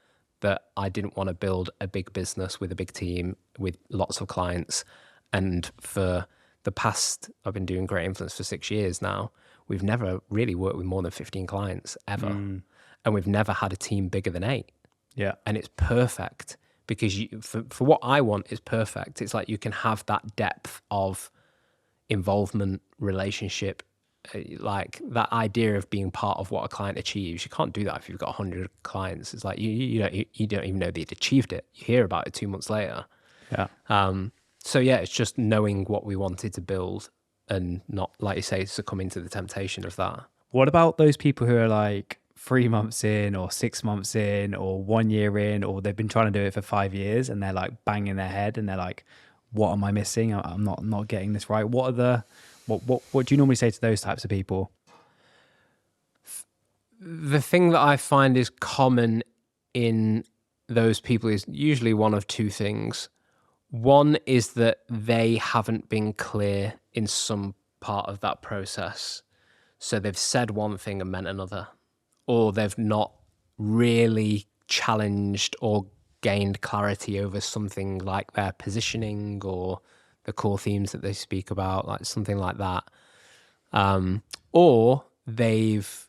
Speaker 1: that I didn't want to build a big business with a big team with lots of clients. And for the past, I've been doing Great Influence for 6 years now, we've never really worked with more than 15 clients ever. And we've never had a team bigger than 8. And it's perfect, because for what I want, is perfect. It's like you can have that depth of involvement, relationship, like that idea of being part of what a client achieves. You can't do that if you've got 100 clients. It's like you don't even know they'd achieved it. You hear about it 2 months later.
Speaker 3: Yeah.
Speaker 1: So yeah, it's just knowing what we wanted to build and not, like you say, succumbing to the temptation of that.
Speaker 3: What about those people who are like 3 months in or 6 months in or 1 year in, or they've been trying to do it for 5 years and they're like banging their head and they're like, what am I missing? I'm not getting this right. What do you normally say to those types of people?
Speaker 1: The thing that I find is common in those people is usually one of two things. One is that they haven't been clear in some part of that process. So they've said one thing and meant another, or they've not really challenged or gained clarity over something like their positioning or the core themes that they speak about, like something like that. Or they've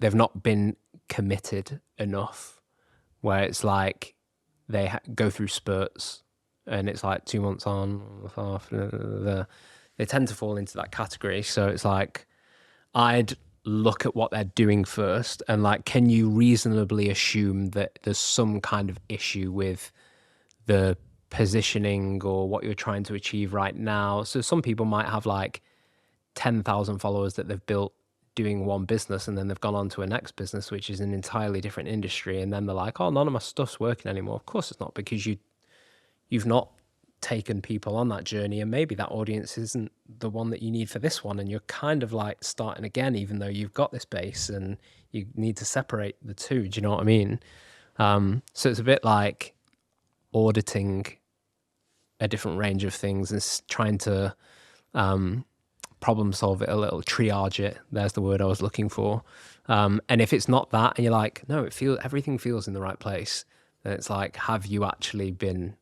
Speaker 1: not been committed enough, where it's like they go through spurts and it's like 2 months on, off, they tend to fall into that category. So it's like, I'd look at what they're doing first and like, can you reasonably assume that there's some kind of issue with the positioning or what you're trying to achieve right now? So some people might have like 10,000 followers that they've built doing one business, and then they've gone on to a next business, which is an entirely different industry. And then they're like, oh, none of my stuff's working anymore. Of course it's not, because you've not taken people on that journey, and maybe that audience isn't the one that you need for this one, and you're kind of like starting again, even though you've got this base, and you need to separate the two. Do you know what I mean? So it's a bit like auditing a different range of things and trying to problem solve it a little, triage it. There's the word I was looking for. And if it's not that, and you're like, no, everything feels in the right place, then it's like, have you actually been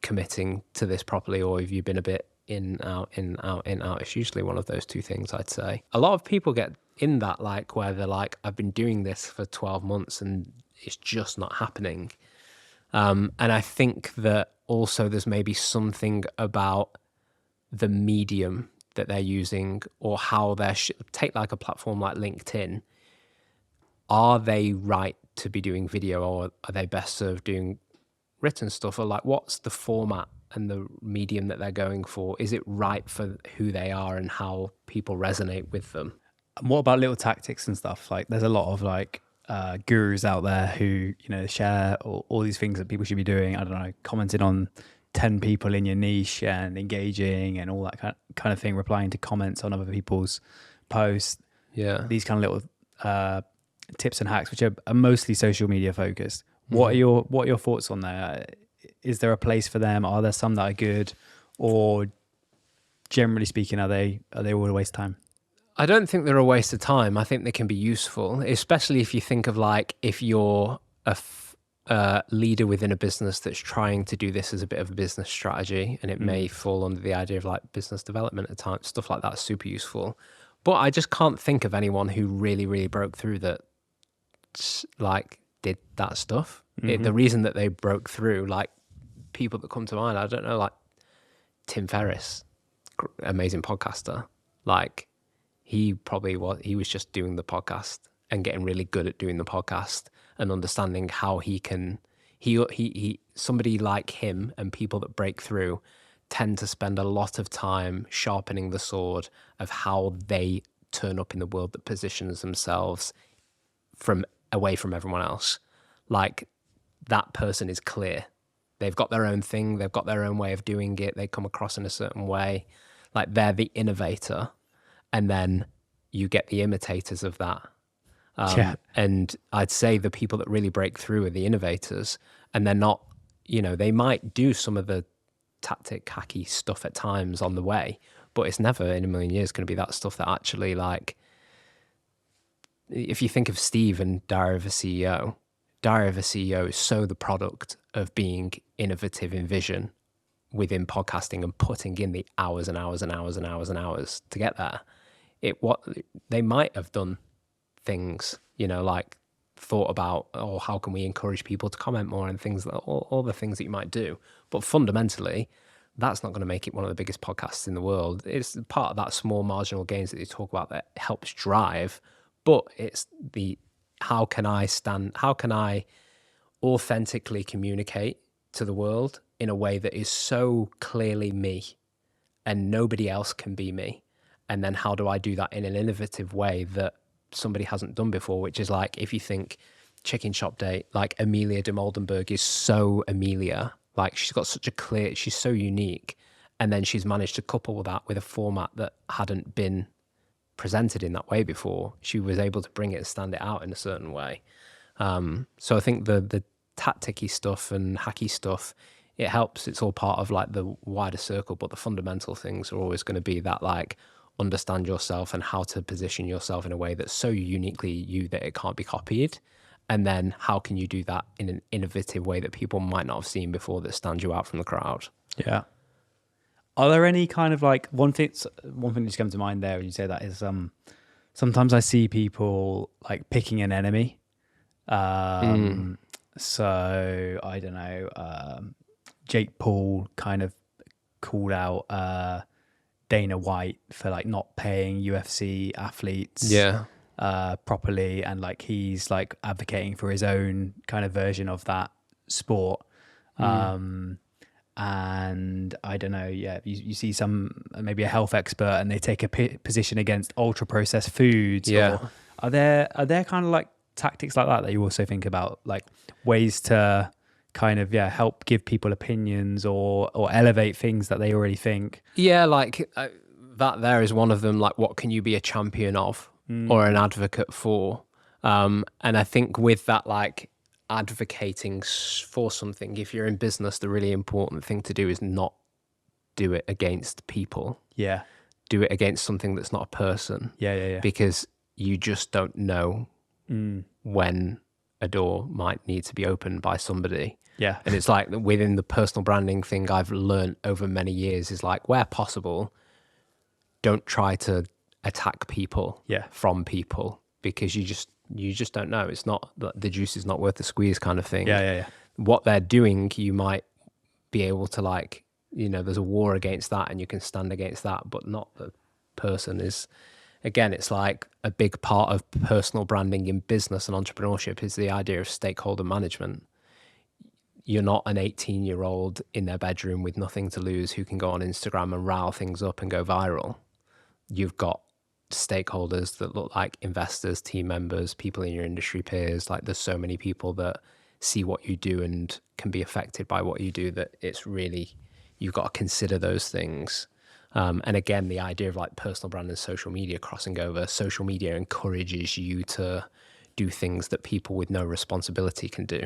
Speaker 1: committing to this properly, or have you been a bit in, out, in, out, in, out? It's usually one of those two things, I'd say. A lot of people get in that, like, where they're like, I've been doing this for 12 months and it's just not happening. And I think that also there's maybe something about the medium that they're using, or how they're take like a platform like LinkedIn. Are they right to be doing video, or are they best served doing written stuff? Or like, what's the format and the medium that they're going for? Is it right for who they are and how people resonate with them?
Speaker 3: And what about little tactics and stuff? Like, there's a lot of like gurus out there who, share all these things that people should be doing. I don't know, commenting on 10 people in your niche and engaging and all that kind of thing, replying to comments on other people's posts.
Speaker 1: Yeah.
Speaker 3: These kind of little tips and hacks, which are mostly social media focused. What are your thoughts on that? Is there a place for them? Are there some that are good, or generally speaking, are they all a waste of time?
Speaker 1: I don't think they're a waste of time. I think they can be useful, especially if you think of like, if you're a leader within a business that's trying to do this as a bit of a business strategy, and it may fall under the idea of like business development at times. Stuff like that's super useful. But I just can't think of anyone who really, really broke through that like did that stuff. The reason that they broke through, like people that come to mind, I don't know, like Tim Ferriss, amazing podcaster. Like he was just doing the podcast and getting really good at doing the podcast and understanding how he somebody like him and people that break through tend to spend a lot of time sharpening the sword of how they turn up in the world that positions themselves away from everyone else. Like, that person is clear. They've got their own thing. They've got their own way of doing it. They come across in a certain way. Like, they're the innovator. And then you get the imitators of that. And I'd say the people that really break through are the innovators. And they're not, they might do some of the tactic hacky stuff at times on the way, but it's never in a million years going to be that stuff that actually, like, if you think of Steve and Diary of a CEO is so the product of being innovative in vision within podcasting and putting in the hours and hours and hours and hours and hours to get there. They might have done things, like thought about, how can we encourage people to comment more and things, all the things that you might do. But fundamentally, that's not going to make it one of the biggest podcasts in the world. It's part of that small marginal gains that you talk about that helps drive, but it's the how can I authentically communicate to the world in a way that is so clearly me and nobody else can be me? And then how do I do that in an innovative way that somebody hasn't done before? Which is like, if you think Chicken Shop Date, like Amelia de Moldenberg is so Amelia, like she's got such a clear, she's so unique. And then she's managed to couple that with a format that hadn't been presented in that way before. She was able to bring it and stand it out in a certain way. So I think the tacticky stuff and hacky stuff, it helps. It's all part of like the wider circle, but the fundamental things are always going to be that, like, understand yourself and how to position yourself in a way that's so uniquely you that it can't be copied. And then how can you do that in an innovative way that people might not have seen before that stands you out from the crowd?
Speaker 3: Yeah. Are there any kind of like one thing that just comes to mind there when you say that is sometimes I see people like picking an enemy. So I don't know, Jake Paul kind of called out Dana White for like not paying UFC athletes properly, and like he's like advocating for his own kind of version of that sport. And I don't know, you see some, maybe a health expert, and they take a position against ultra processed foods. Or are there kind of like tactics like that you also think about, like ways to kind of help give people opinions or elevate things that they already think?
Speaker 1: Like that there is one of them. Like, what can you be a champion of or an advocate for? And I think with that, like, advocating for something, if you're in business, the really important thing to do is not do it against people. Do it against something that's not a person. Because you just don't know when a door might need to be opened by somebody. And it's like within the personal branding thing I've learned over many years is like, where possible, don't try to attack people from people, because you just don't know. It's not, the juice is not worth the squeeze kind of thing. What they're doing, you might be able to, like, there's a war against that and you can stand against that, but not the person. Is, again, it's like a big part of personal branding in business and entrepreneurship is the idea of stakeholder management. You're not an 18-year-old in their bedroom with nothing to lose who can go on Instagram and rile things up and go viral. You've got stakeholders that look like investors, team members, people in your industry, peers. Like, there's so many people that see what you do and can be affected by what you do, that it's really, you've got to consider those things. And again, the idea of like personal brand and social media crossing over. Social media encourages you to do things that people with no responsibility can do,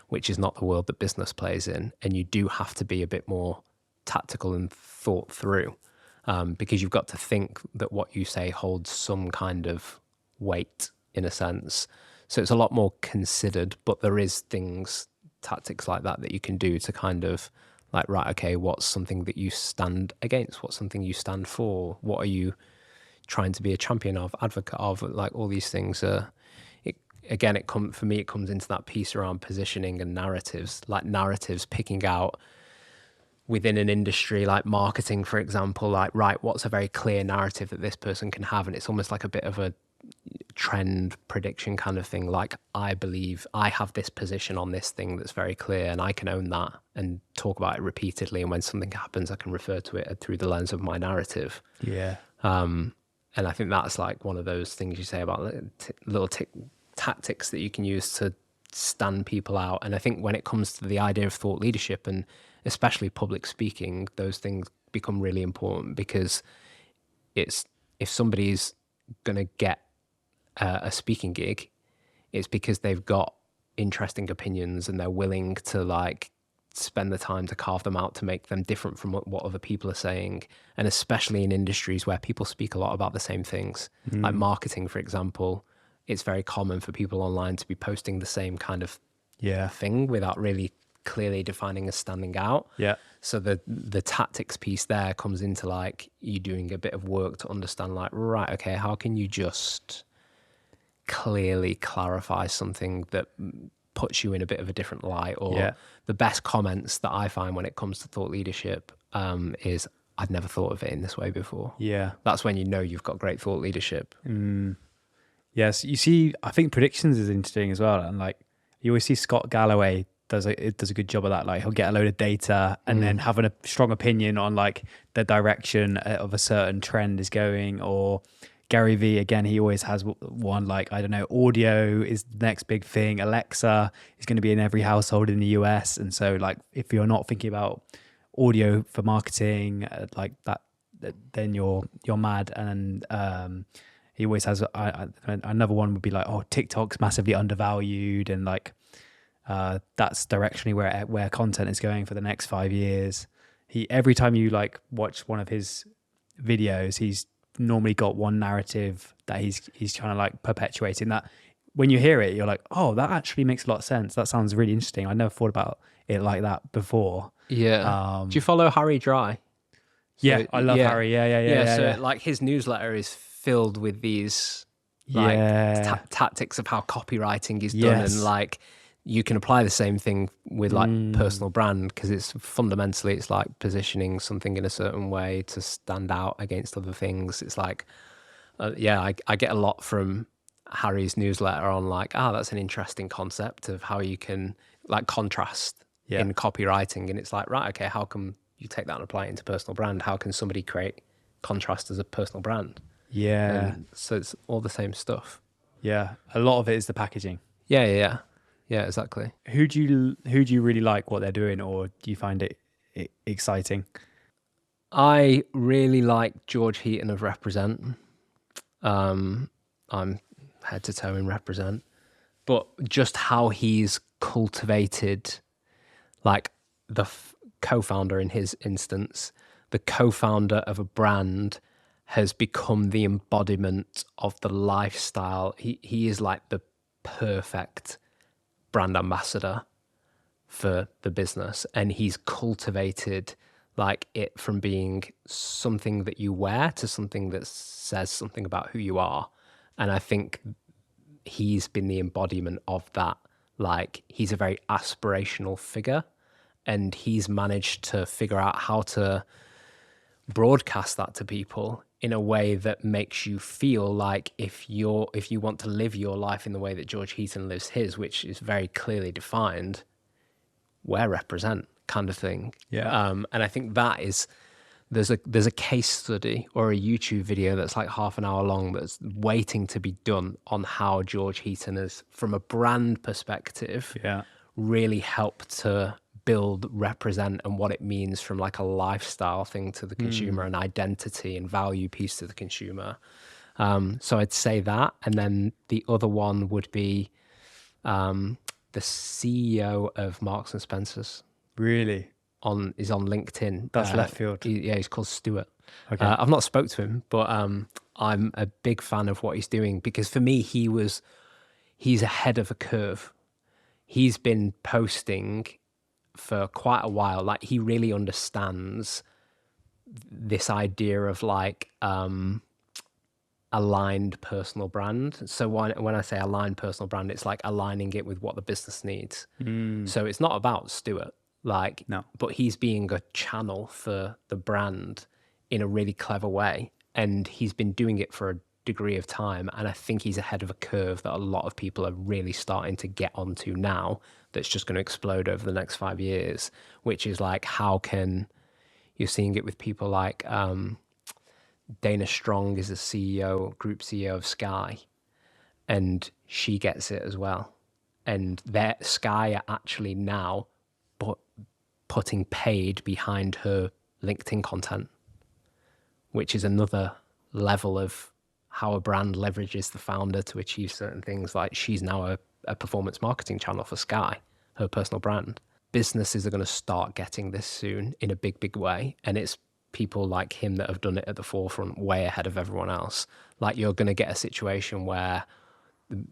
Speaker 1: which is not the world that business plays in. And you do have to be a bit more tactical and thought through. Because you've got to think that what you say holds some kind of weight in a sense. So it's a lot more considered, but there is things, tactics like that you can do to kind of like, right, okay, what's something that you stand against? What's something you stand for? What are you trying to be a champion of, advocate of? Like, all these things for me, it comes into that piece around positioning and narratives, like narratives, picking out within an industry like marketing, for example, like, right, what's a very clear narrative that this person can have? And it's almost like a bit of a trend prediction kind of thing. Like, I believe I have this position on this thing that's very clear, and I can own that and talk about it repeatedly. And when something happens, I can refer to it through the lens of my narrative. And I think that's like one of those things you say about little tactics that you can use to stand people out. And I think when it comes to the idea of thought leadership and especially public speaking, those things become really important, because it's, if somebody's going to get a speaking gig, it's because they've got interesting opinions and they're willing to like spend the time to carve them out to make them different from what other people are saying. And especially in industries where people speak a lot about the same things, like marketing, for example, it's very common for people online to be posting the same kind of thing without really clearly defining as standing out. So the tactics piece there comes into like you doing a bit of work to understand, like, right, okay, how can you just clearly clarify something that puts you in a bit of a different light? Or the best comments that I find when it comes to thought leadership is I'd never thought of it in this way before.
Speaker 3: Yeah.
Speaker 1: That's when you know you've got great thought leadership.
Speaker 3: Yes, you see, I think predictions is interesting as well, and like you always see Scott Galloway does a good job of that. Like he'll get a load of data and then having a strong opinion on like the direction of a certain trend is going. Or Gary Vee, again, he always has one like, I don't know, audio is the next big thing. Alexa is going to be in every household in the US, and so like if you're not thinking about audio for marketing like that, then you're mad. And he always has another one would be like, oh, TikTok's massively undervalued, and like that's directionally where content is going for the next 5 years. Every time you like watch one of his videos, he's normally got one narrative that he's trying to like perpetuating. That when you hear it, you're like, oh, that actually makes a lot of sense. That sounds really interesting. I never thought about it like that before.
Speaker 1: Yeah. Do you follow Harry Dry?
Speaker 3: Yeah, I love Harry. Yeah.
Speaker 1: So like his newsletter is filled with these like tactics of how copywriting is done, and like you can apply the same thing with like personal brand, because it's fundamentally it's like positioning something in a certain way to stand out against other things. It's like I get a lot from Harry's newsletter on like, that's an interesting concept of how you can like contrast in copywriting, and it's like, right, okay, how can you take that and apply it into personal brand? How can somebody create contrast as a personal brand? And so it's all the same stuff.
Speaker 3: Yeah, a lot of it is the packaging.
Speaker 1: Yeah, exactly.
Speaker 3: Who do you really like what they're doing, or do you find it exciting?
Speaker 1: I really like George Heaton of Represent. I'm head to toe in Represent, but just how he's cultivated, like the co-founder in his instance, the co-founder of a brand has become the embodiment of the lifestyle. He is like the perfect brand ambassador for the business, and he's cultivated like it from being something that you wear to something that says something about who you are. And I think he's been the embodiment of that. Like he's a very aspirational figure, and he's managed to figure out how to broadcast that to people in a way that makes you feel like if you want to live your life in the way that George Heaton lives his, which is very clearly defined, wear Represent kind of thing. And I think that is, there's a case study or a YouTube video that's like half an hour long that's waiting to be done on how George Heaton has, from a brand perspective, really helped to build Represent and what it means from like a lifestyle thing to the consumer, and identity and value piece to the consumer. So I'd say that. And then the other one would be the CEO of Marks and Spencer's.
Speaker 3: Really?
Speaker 1: Is on LinkedIn.
Speaker 3: That's left field.
Speaker 1: He's called Stuart.
Speaker 3: Okay.
Speaker 1: I've not spoke to him, but I'm a big fan of what he's doing, because for me, he's ahead of a curve. He's been posting for quite a while. Like he really understands this idea of like aligned personal brand. So when I say aligned personal brand, it's like aligning it with what the business needs. So it's not about Stuart, like,
Speaker 3: no,
Speaker 1: but he's being a channel for the brand in a really clever way, and he's been doing it for a degree of time, and I think he's ahead of a curve that a lot of people are really starting to get onto now, that's just going to explode over the next 5 years, which is like, how can, you're seeing it with people like Dana Strong is the group CEO of Sky, and she gets it as well, and Sky are actually now putting paid behind her LinkedIn content, which is another level of how a brand leverages the founder to achieve certain things. Like she's now a performance marketing channel for Sky, her personal brand. Businesses are going to start getting this soon in a big, big way. And it's people like him that have done it at the forefront, way ahead of everyone else. Like you're going to get a situation where the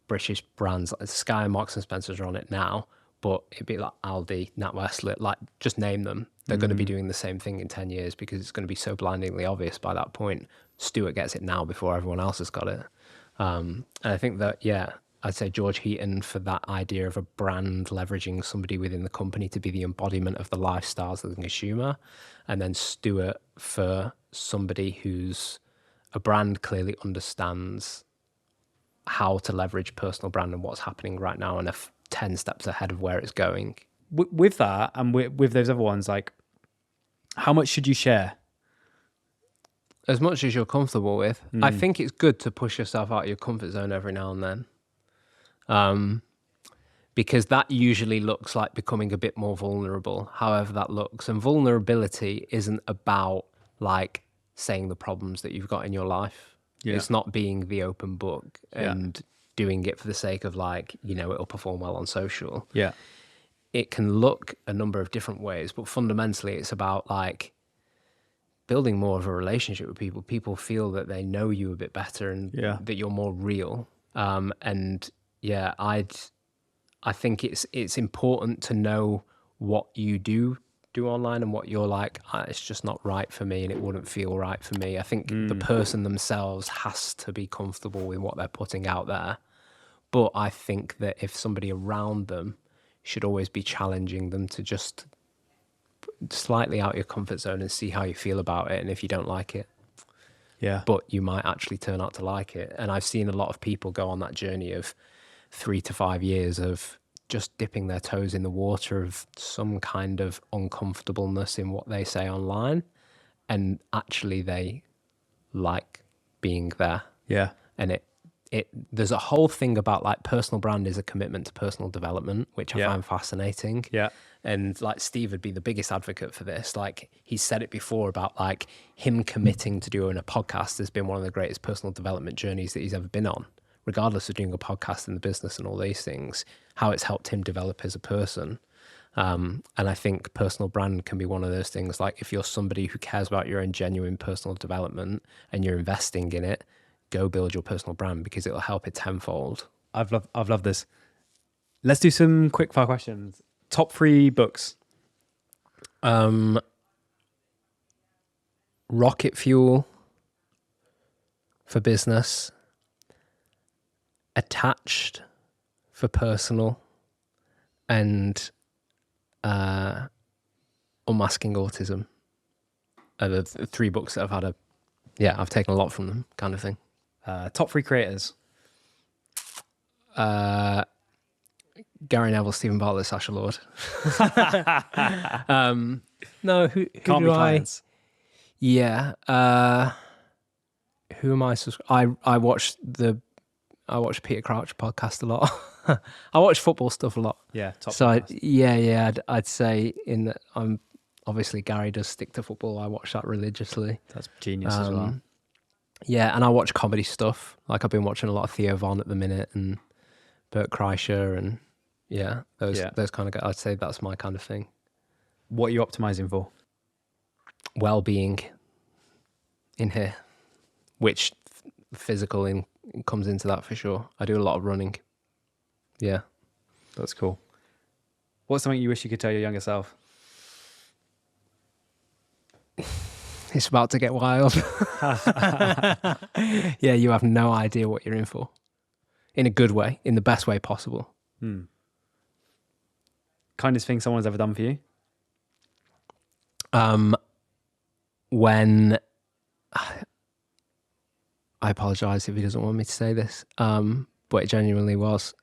Speaker 1: British brands like Sky and Marks and Spencer's are on it now, but it'd be like Aldi, NatWest, like just name them. They're going to be doing the same thing in 10 years because it's going to be so blindingly obvious by that point. Stuart gets it now before everyone else has got it. And I think that, I'd say George Heaton for that idea of a brand leveraging somebody within the company to be the embodiment of the lifestyles of the consumer, and then Stuart for somebody who's a brand clearly understands how to leverage personal brand and what's happening right now and 10 steps ahead of where it's going.
Speaker 3: With that and with those other ones, like, how much should you share?
Speaker 1: As much as you're comfortable with. I think it's good to push yourself out of your comfort zone every now and then. Because that usually looks like becoming a bit more vulnerable, however that looks. And vulnerability isn't about like saying the problems that you've got in your life.
Speaker 3: Yeah.
Speaker 1: It's not being the open book and doing it for the sake of like, it'll perform well on social.
Speaker 3: Yeah.
Speaker 1: It can look a number of different ways, but fundamentally it's about like building more of a relationship with people. People feel that they know you a bit better and that you're more real. I think it's important to know what you do online and what you're like, it's just not right for me and it wouldn't feel right for me. I think the person themselves has to be comfortable with what they're putting out there. But I think that if somebody around them should always be challenging them to just slightly out your comfort zone and see how you feel about it. And if you don't like it, but you might actually turn out to like it. And I've seen a lot of people go on that journey of 3 to 5 years of just dipping their toes in the water of some kind of uncomfortableness in what they say online. And actually they like being there.
Speaker 3: Yeah.
Speaker 1: And there's a whole thing about like personal brand is a commitment to personal development, which I find fascinating.
Speaker 3: Yeah.
Speaker 1: And like Steve would be the biggest advocate for this. Like he's said it before about like him committing to doing a podcast has been one of the greatest personal development journeys that he's ever been on, regardless of doing a podcast in the business and all these things, how it's helped him develop as a person. And I think personal brand can be one of those things. Like if you're somebody who cares about your own genuine personal development and you're investing in it, go build your personal brand because it'll help it tenfold.
Speaker 3: I've loved this. Let's do some quick fire questions. Top 3 books.
Speaker 1: Rocket Fuel for business, Attached for personal, and Unmasking Autism are the 3 books that I've taken a lot from them, kind of thing.
Speaker 3: Top 3 creators.
Speaker 1: Gary Neville, Steven Bartlett, Sacha Lord. No, who
Speaker 3: Can't
Speaker 1: do
Speaker 3: be clients.
Speaker 1: Yeah. Who am I? I watch Peter Crouch podcast a lot. I watch football stuff a lot.
Speaker 3: Yeah. Top
Speaker 1: So
Speaker 3: podcast.
Speaker 1: I'd say in that I'm obviously Gary does stick to football. I watch that religiously.
Speaker 3: That's genius as well.
Speaker 1: Yeah, and I watch comedy stuff. Like I've been watching a lot of Theo Von at the minute and Bert Kreischer and those kind of guys. I'd say that's my kind of thing.
Speaker 3: What are you optimizing for?
Speaker 1: Well-being in here, which physical comes into that for sure. I do a lot of running. Yeah.
Speaker 3: That's cool. What's something you wish you could tell your younger self?
Speaker 1: It's about to get wild. Yeah, you have no idea what you're in for. In a good way, in the best way possible.
Speaker 3: Kindest thing someone's ever done for you?
Speaker 1: When I apologize if he doesn't want me to say this, but it genuinely was.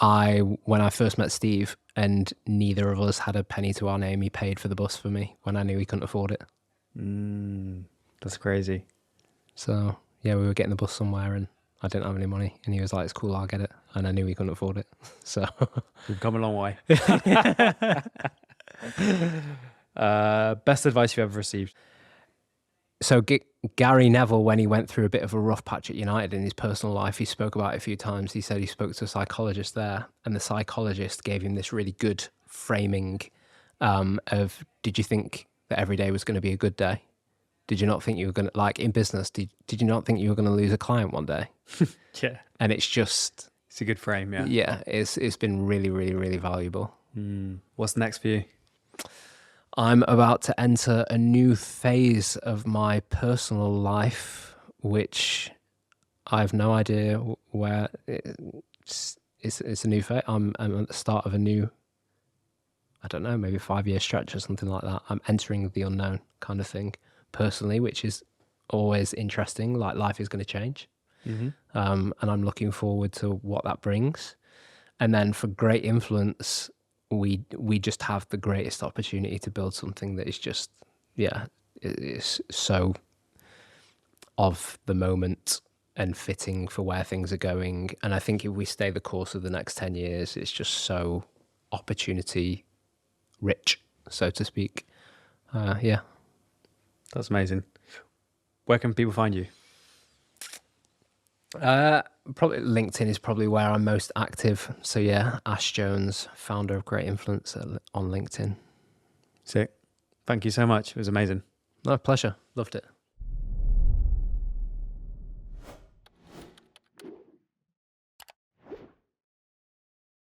Speaker 1: When I first met Steve and neither of us had a penny to our name, he paid for the bus for me when I knew he couldn't afford it.
Speaker 3: That's crazy.
Speaker 1: So yeah, we were getting the bus somewhere and I didn't have any money and he was like, it's cool, I'll get it. And I knew he couldn't afford it. So
Speaker 3: We've come a long way. Best advice you've ever received?
Speaker 1: So Gary Neville, when he went through a bit of a rough patch at United in his personal life, he spoke about it a few times. He said he spoke to a psychologist there and the psychologist gave him this really good framing of, did you think that every day was going to be a good day? Did you not think you were going to, like in business, did you not think you were going to lose a client one day?
Speaker 3: Yeah.
Speaker 1: And it's just...
Speaker 3: It's a good frame, yeah.
Speaker 1: Yeah, it's been really, really, really valuable.
Speaker 3: What's next for you?
Speaker 1: I'm about to enter a new phase of my personal life, which I have no idea where it's a new phase. I'm at the start of a new, I don't know, maybe 5-year stretch or something like that. I'm entering the unknown kind of thing personally, which is always interesting. Like life is going to change. And I'm looking forward to what that brings. And then for great influence, we just have the greatest opportunity to build something that is just, it's so of the moment and fitting for where things are going. And I think if we stay the course of the next 10 years, it's just so opportunity rich, so to speak. Yeah.
Speaker 3: That's amazing. Where can people find you?
Speaker 1: Probably LinkedIn is probably where I'm most active. So yeah, Ash Jones, founder of Great Influence on LinkedIn.
Speaker 3: Sick. Thank you so much. It was amazing.
Speaker 1: No, pleasure. Loved it.